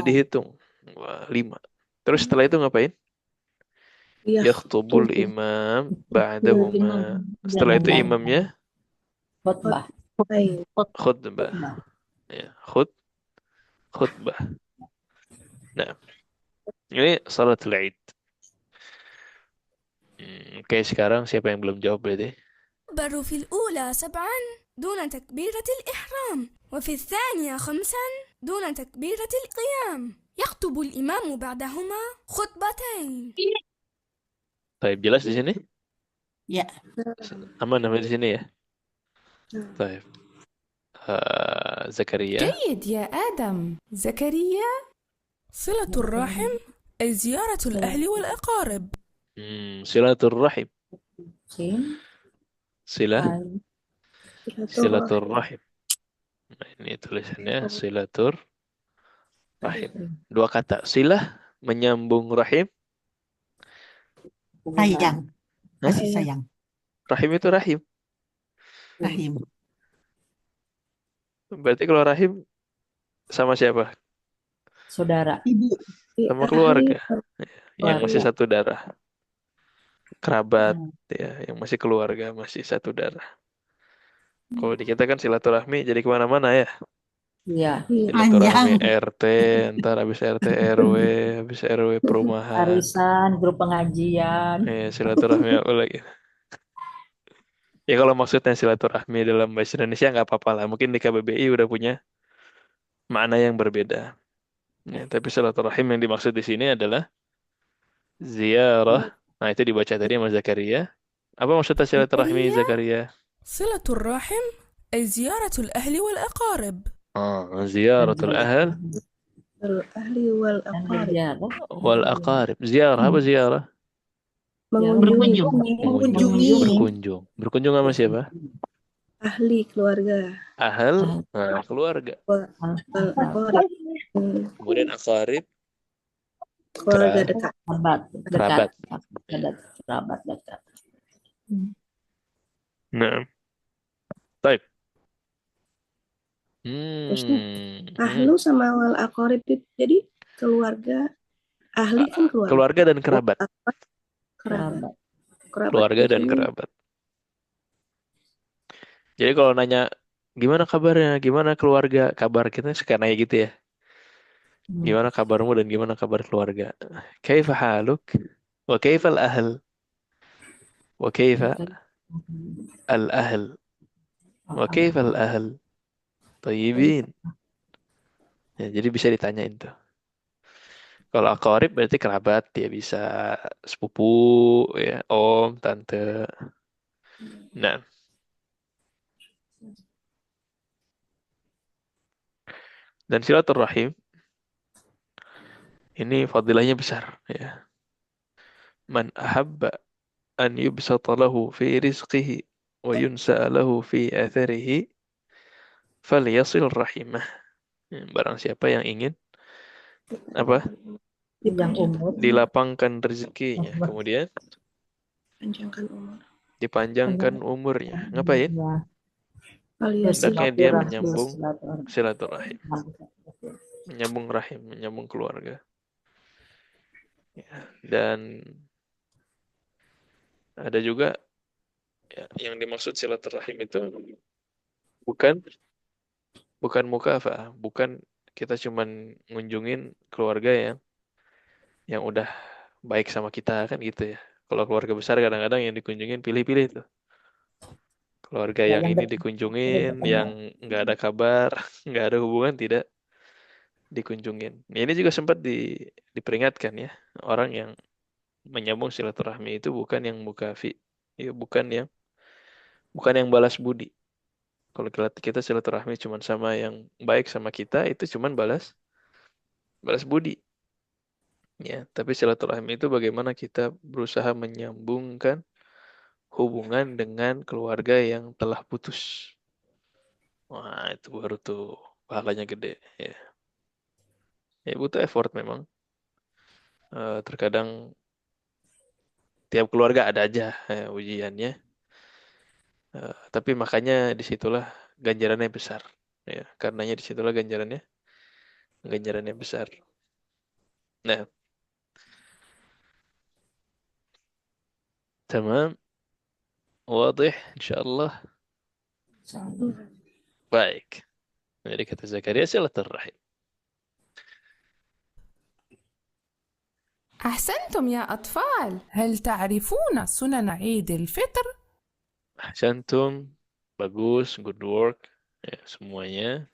dihitung. Wah, 5. Terus setelah itu ngapain? Yakhtubul imam ba'dahuma. Setelah itu imamnya Khutbah. khutbah. Ya, khutbah. Nah, ini salatul Id. Oke, sekarang siapa yang belum jawab berarti? يكبر في الأولى 7 دون تكبيرة الإحرام، وفي الثانية 5 دون تكبيرة القيام. يخطب الإمام بعدهما خطبتين. Baik, jelas di sini? Ya. Aman sampai di sini ya? Baik. Zakaria. جيد يا آدم. زكريا. صلة الرحم أي زيارة الأهل والأقارب. Silatul rahim. Sin. Silatul rahim. Nah, ini tulisannya silatur rahim. 2 kata. Silah menyambung rahim. Sayang. Kasih sayang. Rahim itu rahim. Rahim. Berarti kalau rahim sama siapa? Saudara. Ibu. Sama keluarga. Yang masih satu darah. Kerabat ya, yang masih keluarga, masih satu darah. Kalau di kita kan silaturahmi jadi kemana-mana ya. Iya. Silaturahmi RT, ntar habis RT RW, habis RW perumahan. Arisan, grup pengajian. Silaturahmi apa lagi? Ya kalau maksudnya silaturahmi dalam bahasa Indonesia nggak apa-apa lah. Mungkin di KBBI udah punya makna yang berbeda. Ya, tapi silaturahim yang dimaksud di sini adalah ziarah. Nah, itu dibaca tadi sama Zakaria. Apa maksudnya silaturahmi Zakaria? صلة الرحم أي زيارة الأهل والأقارب. Ziyaratul ahl Al-ahli wal aqarib. wal aqarib. Ziarah apa ziarah? Berkunjung. Berkunjung sama siapa? Ahli keluarga. Ahl, keluarga. Al-aqarib. Kemudian aqarib, Keluarga dekat. kerabat. Kerabat dekat. Nah, baik. Ahlu sama wal aqarib itu jadi keluarga. Ahli kan keluarga. Keluarga dan kerabat. Kerabat. Keluarga dan kerabat. Jadi kalau nanya gimana kabarnya, gimana keluarga, kabar kita suka nanya gitu ya. Gimana kabarmu dan gimana kabar keluarga? Kaifa haluk? Wa kaifa al-ahl? Wa kaifa al-ahl? Wa kaifal ahl? Thayyibin. Ya, jadi bisa ditanyain tuh. Kalau aqarib berarti kerabat, dia bisa sepupu, ya, om, tante. Nah, dan silaturahim ini fadilahnya besar, ya. Man ahabba an yubsata lahu fi rizqihi wa yunsa'a lahu fi atharihi falyasil rahimah. Ya, barang siapa yang ingin apa? Panjang umur. Dilapangkan rezekinya, kemudian Panjangkan umur. dipanjangkan umurnya. Ngapain? Hendaknya dia menyambung silaturahim, menyambung rahim, menyambung keluarga. Ya, dan ada juga ya, yang dimaksud silaturahim itu bukan mukafah, bukan kita cuman ngunjungin keluarga yang udah baik sama kita, kan gitu ya. Kalau keluarga besar kadang-kadang yang dikunjungin pilih-pilih tuh. Keluarga yang ini dikunjungin, yang nggak ada kabar, nggak ada hubungan, tidak dikunjungin. Ini juga sempat diperingatkan ya, orang yang menyambung silaturahmi itu bukan yang mukafi, ya, bukan yang balas budi. Kalau kita silaturahmi cuma sama yang baik sama kita, itu cuma balas budi. Ya, tapi silaturahmi itu bagaimana kita berusaha menyambungkan hubungan dengan keluarga yang telah putus. Wah, itu baru tuh pahalanya gede, ya. Ya, butuh effort memang. Terkadang tiap keluarga ada aja ujiannya. Tapi makanya disitulah ganjarannya besar. Ya, karenanya disitulah ganjarannya besar. Nah, tamam. Wadih, insyaallah. Baik. Jadi kata Zakaria silaturahim. أحسنتم يا أطفال. هل تعرفون سنن عيد الفطر؟ Ahsantum. Bagus, good work. Ya, semuanya.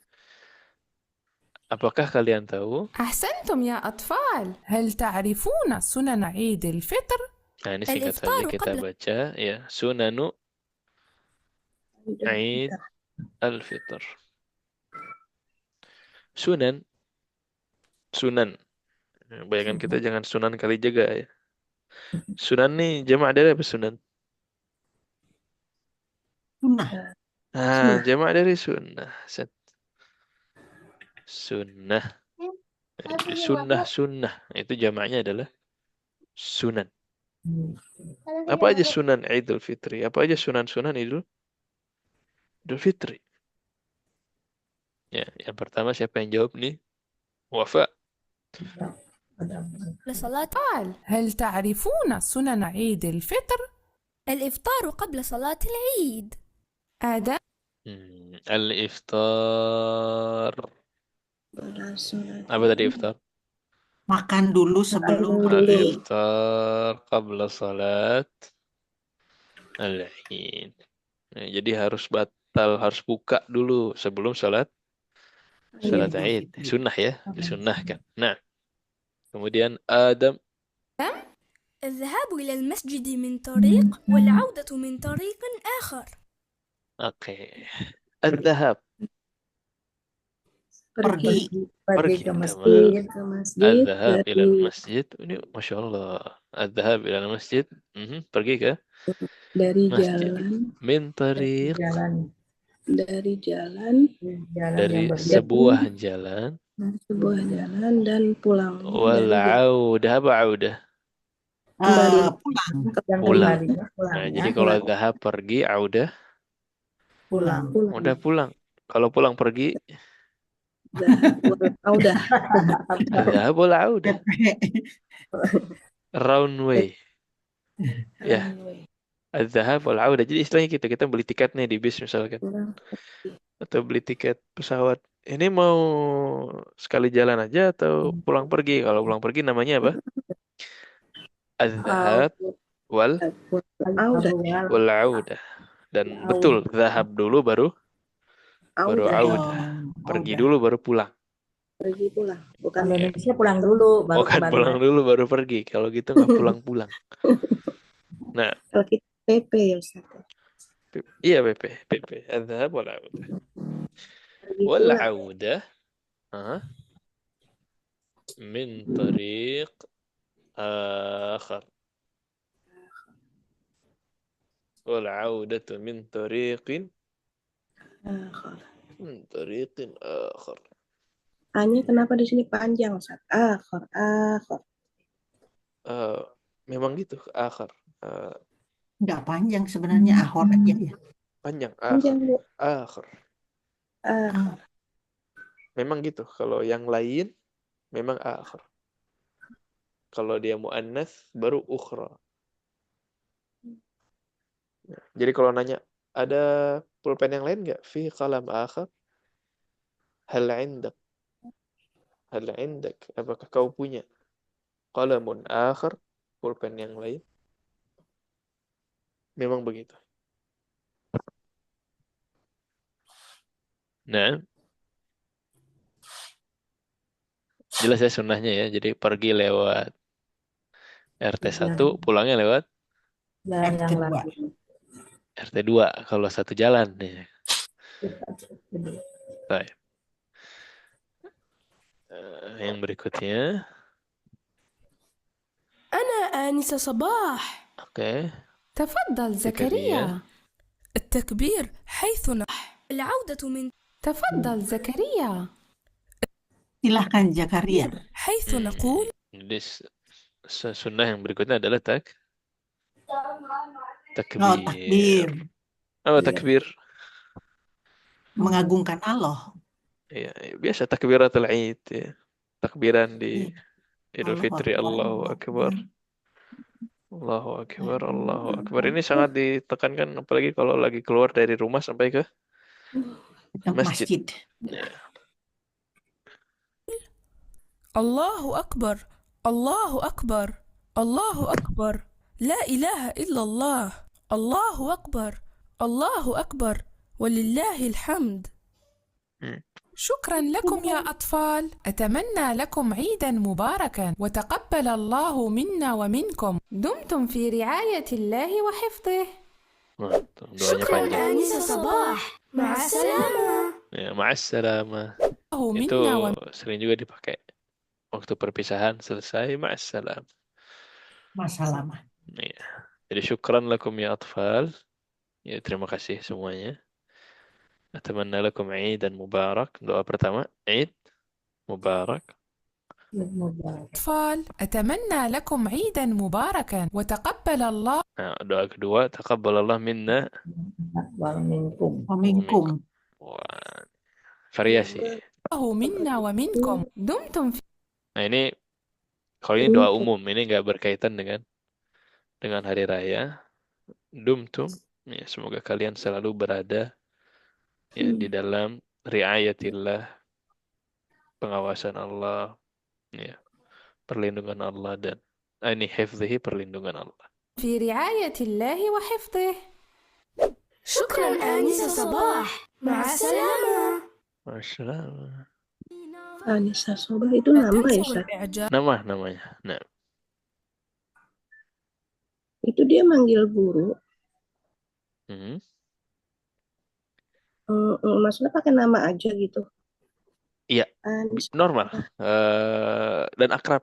Apakah kalian tahu? أحسنتم يا أطفال. هل تعرفون سنن عيد الفطر؟ Nah, ini singkat saja kita baca ya. Sunanu Eid al-Fitr. Sunan. Bayangkan kita jangan sunan kali jaga ya. Sunan nih jamaah dari apa sunan? Sunnah. Jamaah dari sunnah. Sunnah. Jadi sunnah. Itu jamaahnya adalah sunan. Apa aja sunan Idul Fitri? Apa aja sunan-sunan Idul Fitri? Ya, yang pertama siapa yang jawab nih? Wafa. لصلاة هل تعرفون سنن عيد الفطر؟ الإفطار قبل صلاة العيد. آدم. Al-iftar. Apa tadi iftar? Makan dulu sebelum Al-iftar qabla salat al-Eid. Nah, jadi harus buka dulu sebelum salat Eid. Sunnah ya, disunnahkan. Nah, kemudian Adam. الذهاب إلى المسجد من طريق والعودة من طريق آخر. Oke. Al-dhahab. Pergi ke masjid. Al-dhahab ila masjid. Ini Masya Allah. Al-dhahab ila masjid. Pergi ke Dari masjid. jalan. Min tariq. Dari jalan. Dari sebuah jalan. Sebuah jalan dan pulang. Wal audah. Apa audah? Pulang. Nah, jadi kalau dhahab pergi, audah udah pulang. Kalau pulang pergi, dhahab wal audah. Round way. Ya. Dhahab wal audah. Jadi istilahnya kita beli tiket nih di bis misalkan. Atau beli tiket pesawat. Ini mau sekali jalan aja atau pulang pergi? Kalau pulang pergi namanya apa? Al-dhahab wal audah. Dan betul, zahab dulu baru Audah. audah. Pergi dulu baru pulang. Pergi pulang. Bukan Kalau Indonesia pulang dulu, baru Bukan kembali pulang lagi. dulu baru pergi. Kalau gitu nggak pulang-pulang. Nah, kalau kita PP ya Ustaz. iya PP. Adzhab wal audah. Pergi Wal pulang. audah min tariq akhar. Wal audatu min tariqin akhar. A-nya kenapa di sini panjang Ustaz? Akhir. Memang gitu, akhar. Nggak panjang sebenarnya, ahor aja ya. Panjang, Panjang Bu. akhar. Memang gitu. Kalau yang lain memang akhir. Kalau dia muannats baru ukhra. Jadi kalau nanya, ada pulpen yang lain nggak? Fi qalam akhar? Hal indak? Hal indak? Apakah kau punya qalamun akhar? Pulpen yang lain? Memang begitu. Nah, jelas ya sunnahnya ya. Jadi pergi lewat RT1, pulangnya lewat Jalan yang RT2. lagi. RT2 kalau satu jalan nih. Baik. Yang berikutnya. أنا آنسة صباح. Oke. تفضل زكريا. التكبير حيث العودة من تفضل زكريا. Silahkan Zakaria. حيث نقول Jadi sunnah yang berikutnya adalah takbir. Oh, takbir. Oh, takbir. Mengagungkan Allah. Ya, biasa takbiratul Id ya. Takbiran di Idul Allahu Fitri, Akbar, Allahu Akbar. Allahu Akbar, Allahu Akbar. Ini sangat ditekankan apalagi kalau lagi keluar dari rumah sampai ke masjid. Ya. الله أكبر الله أكبر الله أكبر لا إله إلا الله الله أكبر الله أكبر ولله الحمد. شكرا لكم يا أطفال. أتمنى لكم عيدا مباركا وتقبل الله منا ومنكم. دمتم في رعاية الله وحفظه. شكرا آنسة صباح مع السلامة. Ya, ma'assalamah. Itu sering juga dipakai waktu perpisahan selesai ma'assalam. Masalah. Ya. Jadi syukran lakum ya atfal. Ya, terima kasih semuanya. Atamanna lakum Eidan mubarak. Doa pertama, Eid mubarak. أطفال أتمنى لكم عيدا مباركا وتقبل الله. Nah, doa kedua, taqabbalallah minna wa minkum. Wah, variasi. الله منا ومنكم. دمتم في. Nah, ini kalau ini doa umum, ini nggak berkaitan dengan hari raya. Dumtum, ya, semoga kalian selalu berada ya, di dalam riayatillah, pengawasan Allah, ya, perlindungan Allah dan ini hifzihi, perlindungan Allah. في رعاية الله وحفظه. شكرا آنسة صباح مع السلامة. Masyaallah. Anissa Sobah itu nama ya Ustaz? Namanya. Nah. Itu dia manggil guru. Maksudnya pakai nama aja gitu? Iya, normal. Dan akrab.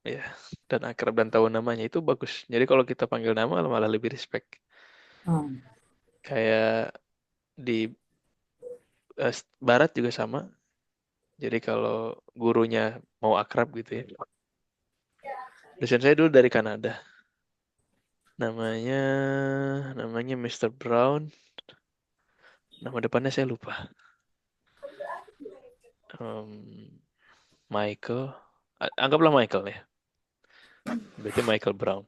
Ya, dan akrab dan tahu namanya itu bagus. Jadi kalau kita panggil nama malah lebih respect. Kayak di Barat juga sama. Jadi kalau gurunya mau akrab gitu ya. Dosen saya dulu dari Kanada. Namanya Mr. Brown. Nama depannya saya lupa. Michael. Anggaplah Michael ya. Berarti Michael Brown.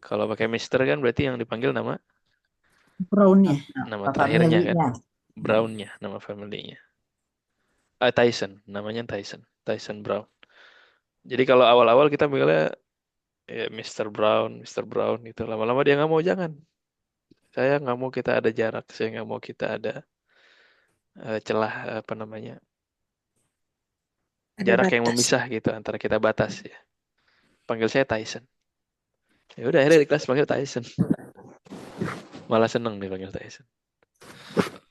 Kalau pakai Mr. kan berarti yang dipanggil nama Brown-nya. Nama terakhirnya kan. Brown-nya, nama family-nya. Tyson, namanya Tyson Brown. Jadi kalau awal-awal kita panggilnya ya, Mr. Brown gitu. Lama-lama dia nggak mau, jangan. Saya nggak mau kita ada jarak, saya nggak mau kita ada celah apa namanya, Ada jarak yang batas. memisah gitu antara kita, batas ya. Panggil saya Tyson. Ya udah akhirnya di kelas panggil Tyson. Malah seneng nih panggil Tyson.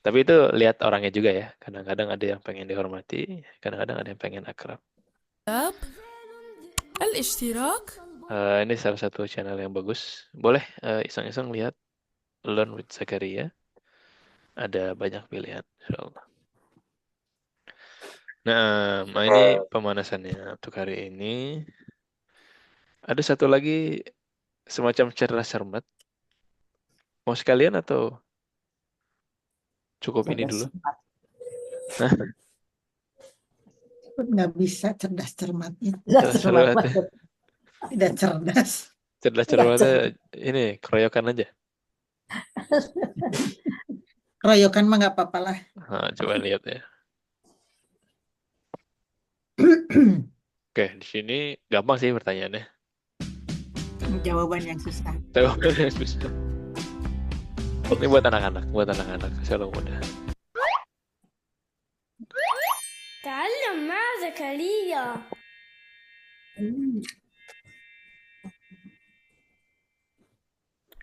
Tapi itu lihat orangnya juga ya. Kadang-kadang ada yang pengen dihormati, kadang-kadang ada yang pengen akrab. الاشتراك. Ini salah satu channel yang bagus. Boleh iseng-iseng lihat Learn with Zakaria. Ada banyak pilihan, insyaallah. Nah, ini pemanasannya untuk hari ini. Ada satu lagi semacam cerdas cermat. Mau sekalian atau cukup ini dulu? Nah, Nggak bisa cerdas cermat itu. cerdas cermat. Tidak cerdas. Cerdas cermatnya ini keroyokan aja. Royokan mah nggak apa-apa lah. Nah, coba lihat ya. Oke, di sini gampang sih pertanyaannya. Jawaban yang susah. Jawaban yang susah. Ini buat anak-anak, selalu mudah. تعلم مع زكريا.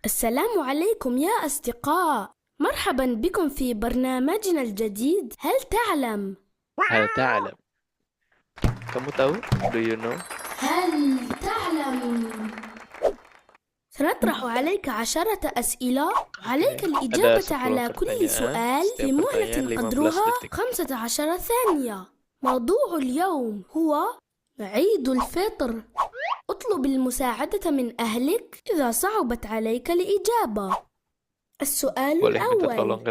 السلام عليكم يا أصدقاء، مرحبا بكم في برنامجنا الجديد. هل تعلم؟ Kamu tahu? Do you know? هل تعلم؟ سنطرح عليك 10 أسئلة، عليك الإجابة على كل سؤال في مهلة قدرها 15 ثانية. موضوع اليوم هو عيد الفطر. اطلب المساعدة من أهلك إذا صعبت عليك الإجابة. السؤال الأول: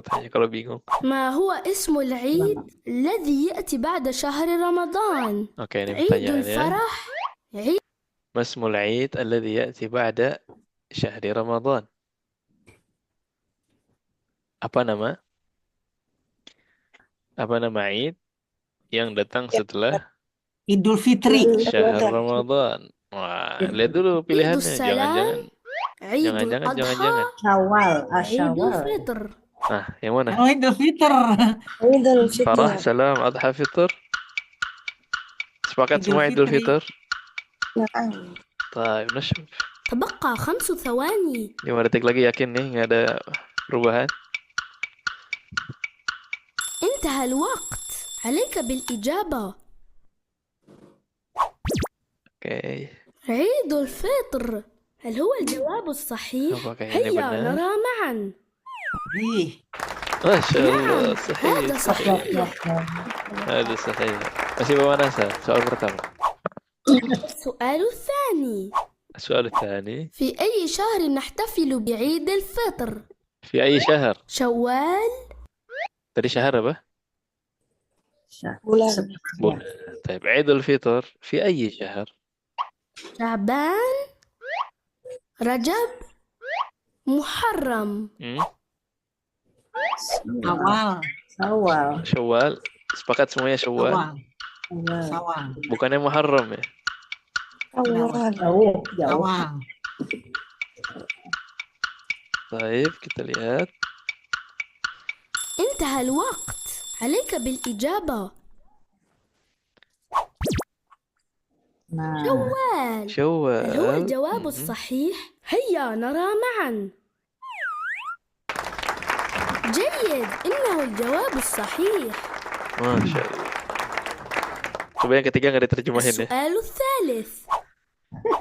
ما هو اسم العيد الذي يأتي بعد شهر رمضان؟ عيد الفرح. ما اسم العيد الذي يأتي بعد شهر رمضان؟ Apa nama Eid yang datang setelah Idul Fitri. Syahr Ramadan. Wah, lihat dulu pilihannya. Jangan-jangan. Syawal. Idul Fitr. Nah, yang mana? Oh, Idul Fitr. Farah, Salam, Adha, Fitr. Sepakat semua Idul Fitr? Baik, nashuf. تبقى 5 ثواني. 5 detik lagi, yakin nih nggak ada perubahan? انتهى الوقت، عليك بالإجابة. Oke. عيد الفطر، هل هو الجواب الصحيح؟ هيا نرى معا. ما شاء الله، صحيح. هذا صحيح. هذا صحيح. Masih pemanasan. Soal pertama. السؤال الثاني: السؤال الثاني: في أي شهر نحتفل بعيد الفطر؟ في أي شهر؟ شوال. tadi شهر apa؟ Bulan. طيب عيد الفطر في أي شهر؟ شعبان، رجب، محرم. Syawal. Sepakat semuanya Syawal. Bukannya Muharram ya? Jauh. Baik, kita lihat. انتهى الوقت، عليك بالإجابة. شوال. هل هو الجواب الصحيح؟ هيا نرى معا. جيد، إنه الجواب الصحيح. ما شاء الله. Coba yang ketiga nggak diterjemahin ya. السؤال الثالث: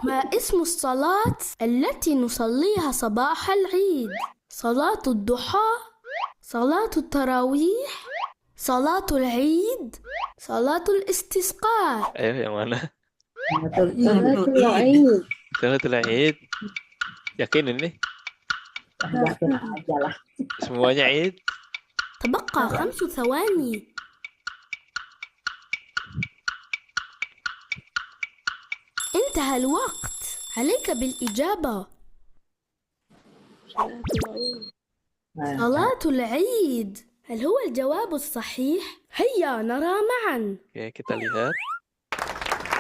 ما اسم الصلاة التي نصليها صباح العيد؟ صلاة الضحى، صلاة التراويح، صلاة العيد، صلاة الاستسقاء. Ayo, yang mana? Salatul Aid. Yakin ini? Yakin aja lah. Semuanya Aid. تبقى 5 ثواني. انتهى الوقت، عليك بالإجابة. صلاة العيد، هل هو الجواب الصحيح؟ هيا نرى معا. Oke, kita lihat.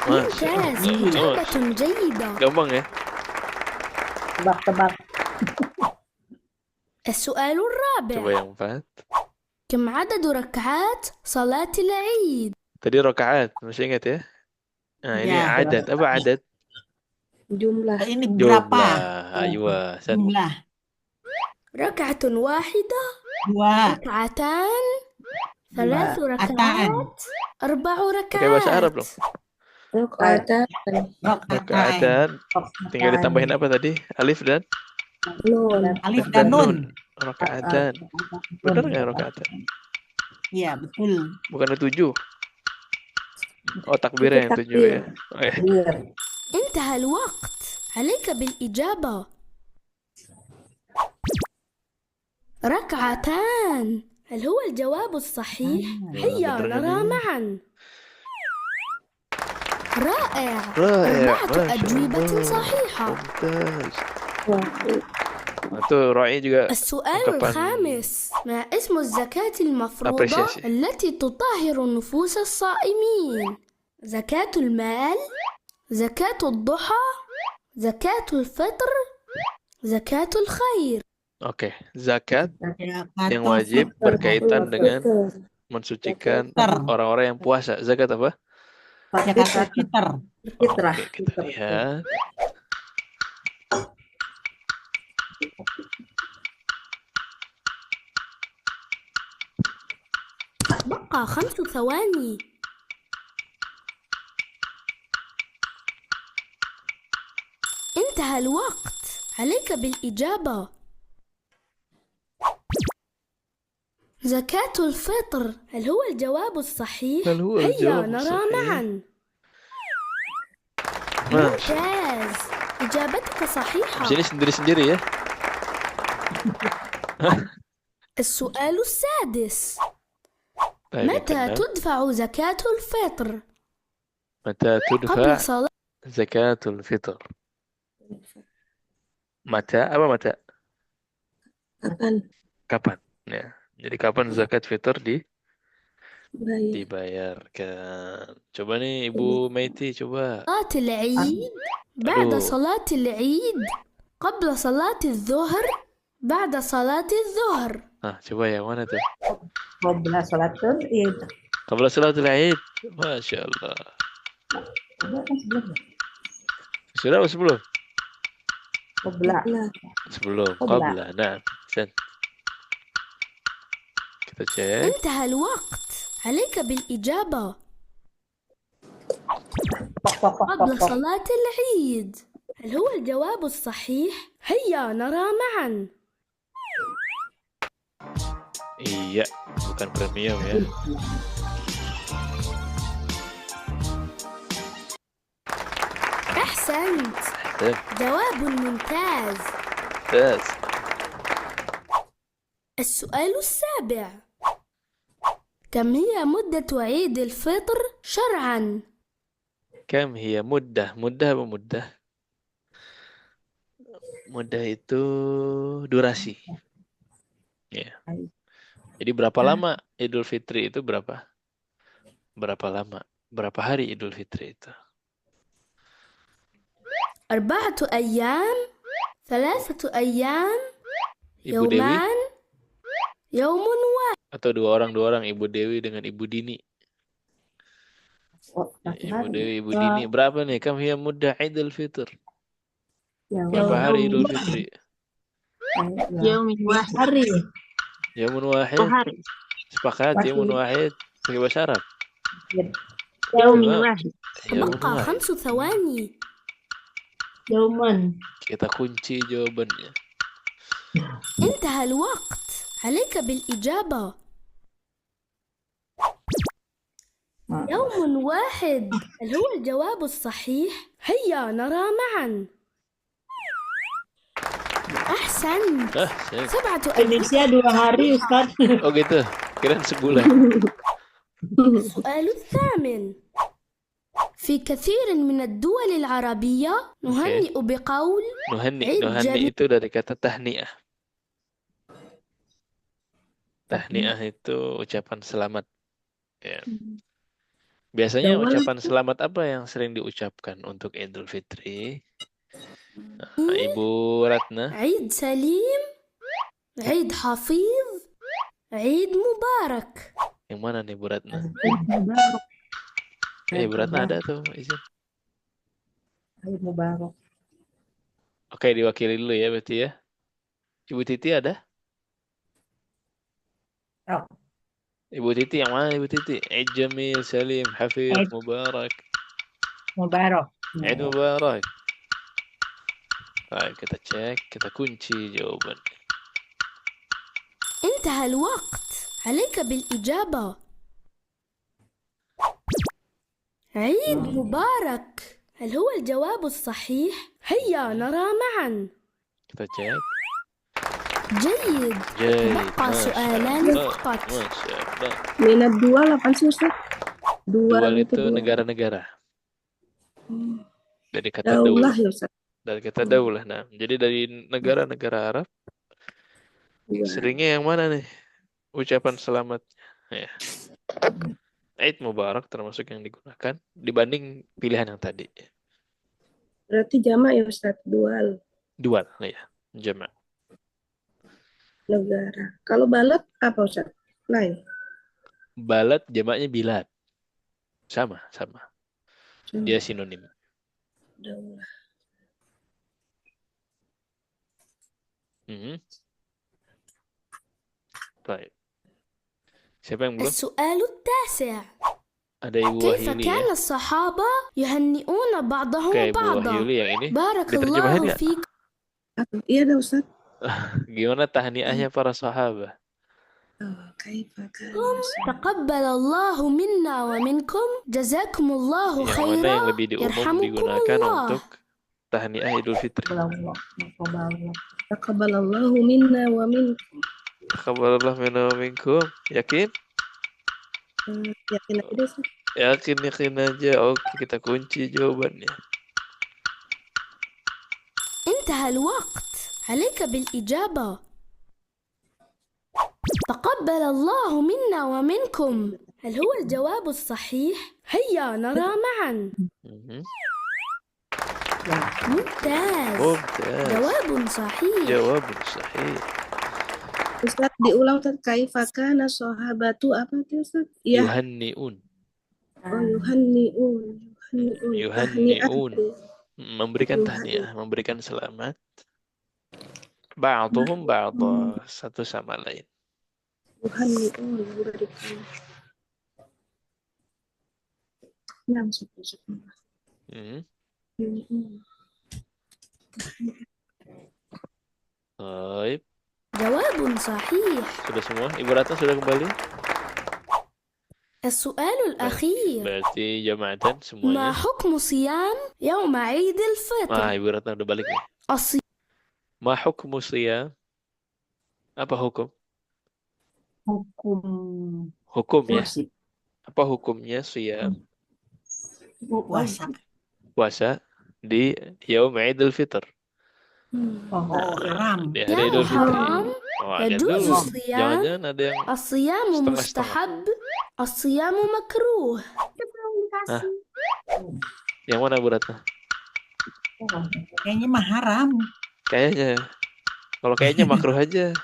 ممتاز، إجابة جيدة. Gampang ya? Tebak-tebak. السؤال Coba الرابع yang 4. كم عدد ركعات صلاة العيد؟ Tadi rakaat, masih ingat ya? Nah, ini Ya, adat. Apa adat? Jumlah. ini berapa? Jumlah. Aywa. Jumlah. ركعة واحدة، 2. ركعتان، 3 ركعات، 4 Pakai bahasa ركعات. Arab loh. Rakaatan. Rakaatan. Tinggal ditambahin apa tadi? Alif dan Nun. Alif dan nun. Rakaatan. Benar nggak rakaatan? Iya, betul. Bukan 7. Oh, takbirnya yang 7 ya. Oh, ya. انتهى الوقت، عليك بالإجابة. ركعتان، هل هو الجواب الصحيح؟ هيا نرى معا. رائع، رائع. 4 أجوبة صحيحة. ممتاز. Itu Rai juga السؤال ungkapan الخامس، ما اسم الزكاة المفروضة apresiasi. التي تطهر نفوس الصائمين؟ زكاة المال، زكاة الضحى، زكاة الفطر، زكاة الخير. Oke, zakat yang Zakatul wajib fitr. berkaitan dengan mensucikan orang-orang yang puasa. Zakat apa? Zakatul fitr. Oke, kita lihat. بقى 5 ثواني. انتهى الوقت، عليك بالإجابة. زكاة الفطر، هل هو الجواب الصحيح؟ هل هو هيا الجواب نرى الصحيح؟ معا. Masya. ممتاز، إجابتك صحيحة. Sini sendiri-sendiri ya. السؤال السادس، طيب متى يا فنان. تدفع زكاة الفطر؟ متى قبل تدفع صلاة زكاة الفطر؟ متى apa mata? Kapan? Kapan? Ya. Jadi kapan zakat fitr Bayar. dibayarkan? Coba nih Ibu Maiti, coba. العيد، بعد أدو. صلاة العيد، قبل صلاة الظهر، بعد صلاة الظهر. Nah, coba yang mana tuh? Qabla salatul id. Qabla salatul Id. Masya Allah. Qabla kan sebelum. Sudah atau sebelum? Qabla. Sebelum. Qabla. Qabla. Nah, sen. Kita cek. انتهى الوقت، عليك بالإجابة. قبل صلاة العيد، هل هو الجواب الصحيح؟ هيا نرى معا. Iya, bukan premium ya. أحسنت، جواب ممتاز. ممتاز. السؤال السابع، كم هي مدة عيد الفطر شرعا؟ Kam hiya muddah. Muddah apa muddah? Muddah itu durasi. Ya. Jadi berapa lama Idul Fitri itu berapa? Berapa lama? Berapa hari Idul Fitri itu? 4 أيام، 3 أيام، Ibu Dewi يومان، يوم واحد. atau dua orang Ibu Dewi dengan Ibu Dini? Ibu Dewi, Ibu Dini. Berapa nih? Kam hiya muddah Idul Fitr? Berapa hari Idul Fitri? Yaumin wahid. Hari. Yaumun wahid. Sepakat yaumun wahid. Pakai bahasa Arab. Yaumin Coba. wahid. Yaumun بقى wahid. 5 ثواني. Yauman. Kita kunci jawabannya. انتهى الوقت، عليك بالإجابة. يوم واحد، هل هو الجواب الصحيح؟ هيا نرى معا. أحسنت، Sen. 7 أيام. Indonesia 2 hari, Ustaz. Oh gitu. Kirain sebulan. السؤال الثامن، في كثير من الدول العربية نهنئ بقول Nuhanni. Id Nuhanni jadi- itu dari kata tahniah. Tahniah itu ucapan selamat. Ya. Biasanya ucapan selamat apa yang sering diucapkan untuk Idul Fitri? Nah, Ibu Ratna. عيد سليم، عيد حفيظ عيد مبارك. Yang mana nih Bu Ratna? Mubarak. Bu Ratna ada tuh izin. Eid Mubarak. Oke, diwakili dulu ya berarti ya. Ibu Titi ada? Oh. Ibu Titi yang mana Ibu Titi? Eid Jamil, Salim, Hafiz, Eid Mubarak. Mubarak. Eid Mubarak. Baik, kita cek, kita kunci jawaban. انتهى الوقت، عليك بالإجابة. عيد مبارك، هل هو الجواب الصحيح؟ هيا نرى معا. Kita cek. جيد. Jai. تبقى سؤالان فقط. Masya Allah. Minat dual apa sih Ustaz? Dual itu dua. negara-negara. Dari kata Daulah daulah. ya Ustaz. Dari kata daulah. Nah, jadi dari negara-negara Arab, Dua. seringnya yang mana nih? Ucapan selamatnya. Ya. Eid Mubarak termasuk yang digunakan dibanding pilihan yang tadi. Berarti jamak ya Ustaz, dual Dual, ya. Jamak. negara. Kalau balad apa Ustaz? Lain. Balad jamaknya bilad. Sama. Dia sinonim. Daulah. Baik. Siapa yang belum? السؤال التاسع. Ada Ibu كيف Wahyuli كان ya. الصحابة يهنئون بعضهم Oke, Ibu بعضا؟ Wahyuli yang ini بارك diterjemahin الله nggak? فيك. Iya dah Ustaz. Gimana tahniahnya para sahabat? Kaifa kana تقبل الله منا ومنكم جزاكم الله Yang mana خيرا yang lebih diumum يرحمكم digunakan الله. untuk tahniah Idul Fitri. Taqabbalallahu minna wa minkum. Taqabbalallah minna wa minkum. Yakin? Yakin aja Ustaz. Yakin aja. Oke, kita kunci jawabannya. انتهى الوقت، عليك بالإجابة. تقبل الله منا ومنكم، هل هو الجواب الصحيح؟ هيا نرى معا. ممتاز. جواب صحيح. Jawab sahih. Ustaz diulang Ustaz, kaifa kana sahabatu apa itu Ustaz? Ya. Yuhanni'un. Oh, yuhanni'un. Yuhanni'un. Memberikan tahniah, memberikan selamat. Ba'duhum ba'da, satu sama lain. Yuhanni'un memberikan. Langsung. Baik. جواب صحيح. Sudah semua? Ibu Ratna sudah kembali? السؤال الأخير. Berarti jamaatan ما semuanya. حكم صيام يوم عيد الفطر؟ Ibu Ratna udah balik nih. الصيام Ma hukmu siyam? Apa hukum? Hukum ya. Apa hukumnya siyam? Puasa di Yaum Idul Fitr. Haram. Di hari Idul Fitri. حرام. Lihat يجوز dulu. الصيام. Jangan-jangan ada yang الصيام مستحب. الصيام مكروه. Hah? Yang mana Bu Ratna? Kayaknya mah haram. Kayaknya. Kalau kayaknya makruh aja.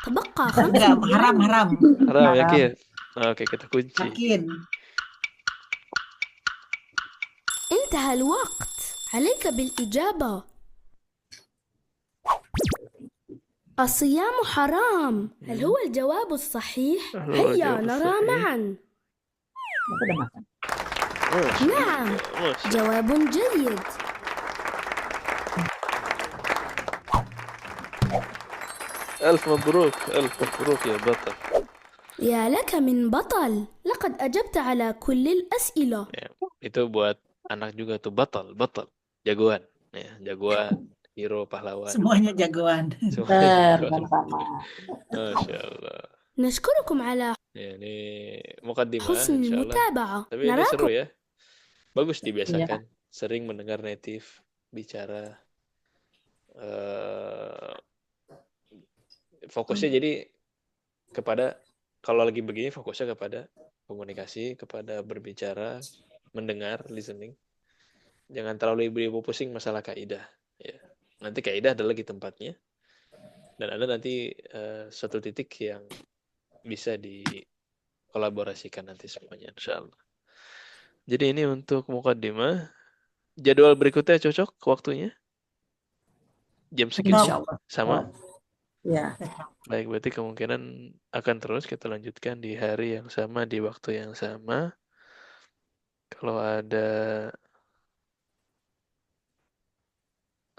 تبقى Enggak, 5 haram. Haram yakin? Oke, kita kunci. Yakin. انتهى الوقت، عليك بالإجابة. الصيام حرام، هل هو الجواب الصحيح؟ هيا نرى معا. نعم، جواب جيد. ألف مبروك يا بطل. يا لك من بطل، لقد أجبت على كل الأسئلة. Ya, itu buat anak juga tuh batal, jagoan, ya, jagoan, hero, pahlawan. Semuanya jagoan. Masya Allah. نشكركم على Ya, ini mukaddimah, حسن insya Allah. المتابعة. Tapi ini seru نراكم. ya, bagus dibiasakan, sering mendengar native bicara. Fokusnya jadi kepada, kalau lagi begini fokusnya kepada komunikasi, kepada berbicara, mendengar, listening. Jangan terlalu ibu-ibu pusing masalah kaidah. Ya. Nanti kaidah ada lagi tempatnya. Dan ada nanti suatu titik yang bisa dikolaborasikan nanti semuanya, insyaallah. Jadi ini untuk mukaddimah. Jadwal berikutnya cocok waktunya? Jam segitu? Insyaallah. Sama? Ya. Baik, berarti kemungkinan akan terus kita lanjutkan di hari yang sama, di waktu yang sama. Kalau ada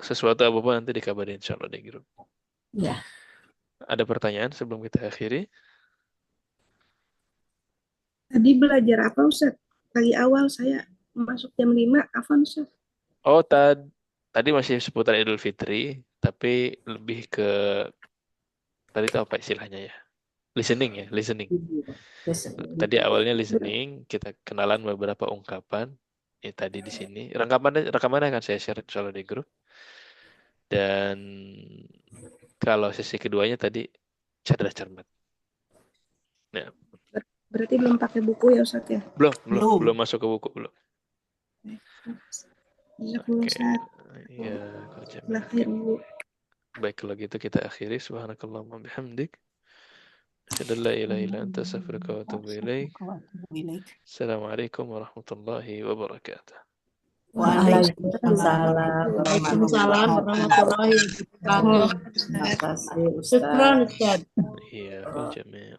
sesuatu apa-apa nanti dikabarin insyaallah di grup. Ya. Ada pertanyaan sebelum kita akhiri? Tadi belajar apa Ustaz? Pagi awal saya masuk jam 5, Afwan Ustaz. Oh, tadi masih seputar Idul Fitri, tapi lebih ke tadi itu apa istilahnya ya? Listening ya, listening. Tadi awalnya listening, kita kenalan beberapa ungkapan. Tadi di sini rekamannya akan saya share insyaallah di grup. Dan kalau sesi keduanya tadi cerdas cermat. Nah, Berarti belum pakai buku ya Ustaz ya? Belum masuk ke buku belum. Oke. Ya, baik kalau gitu kita akhiri. Subhanakallahumma bihamdik. Asyhadu an la ilaha illa anta astaghfiruka wa atubu ilaik. Assalamualaikum warahmatullahi wabarakatuh. Waalaikumsalam warahmatullahi wabarakatuh. Terima kasih Ustaz. Iya, wal jami'.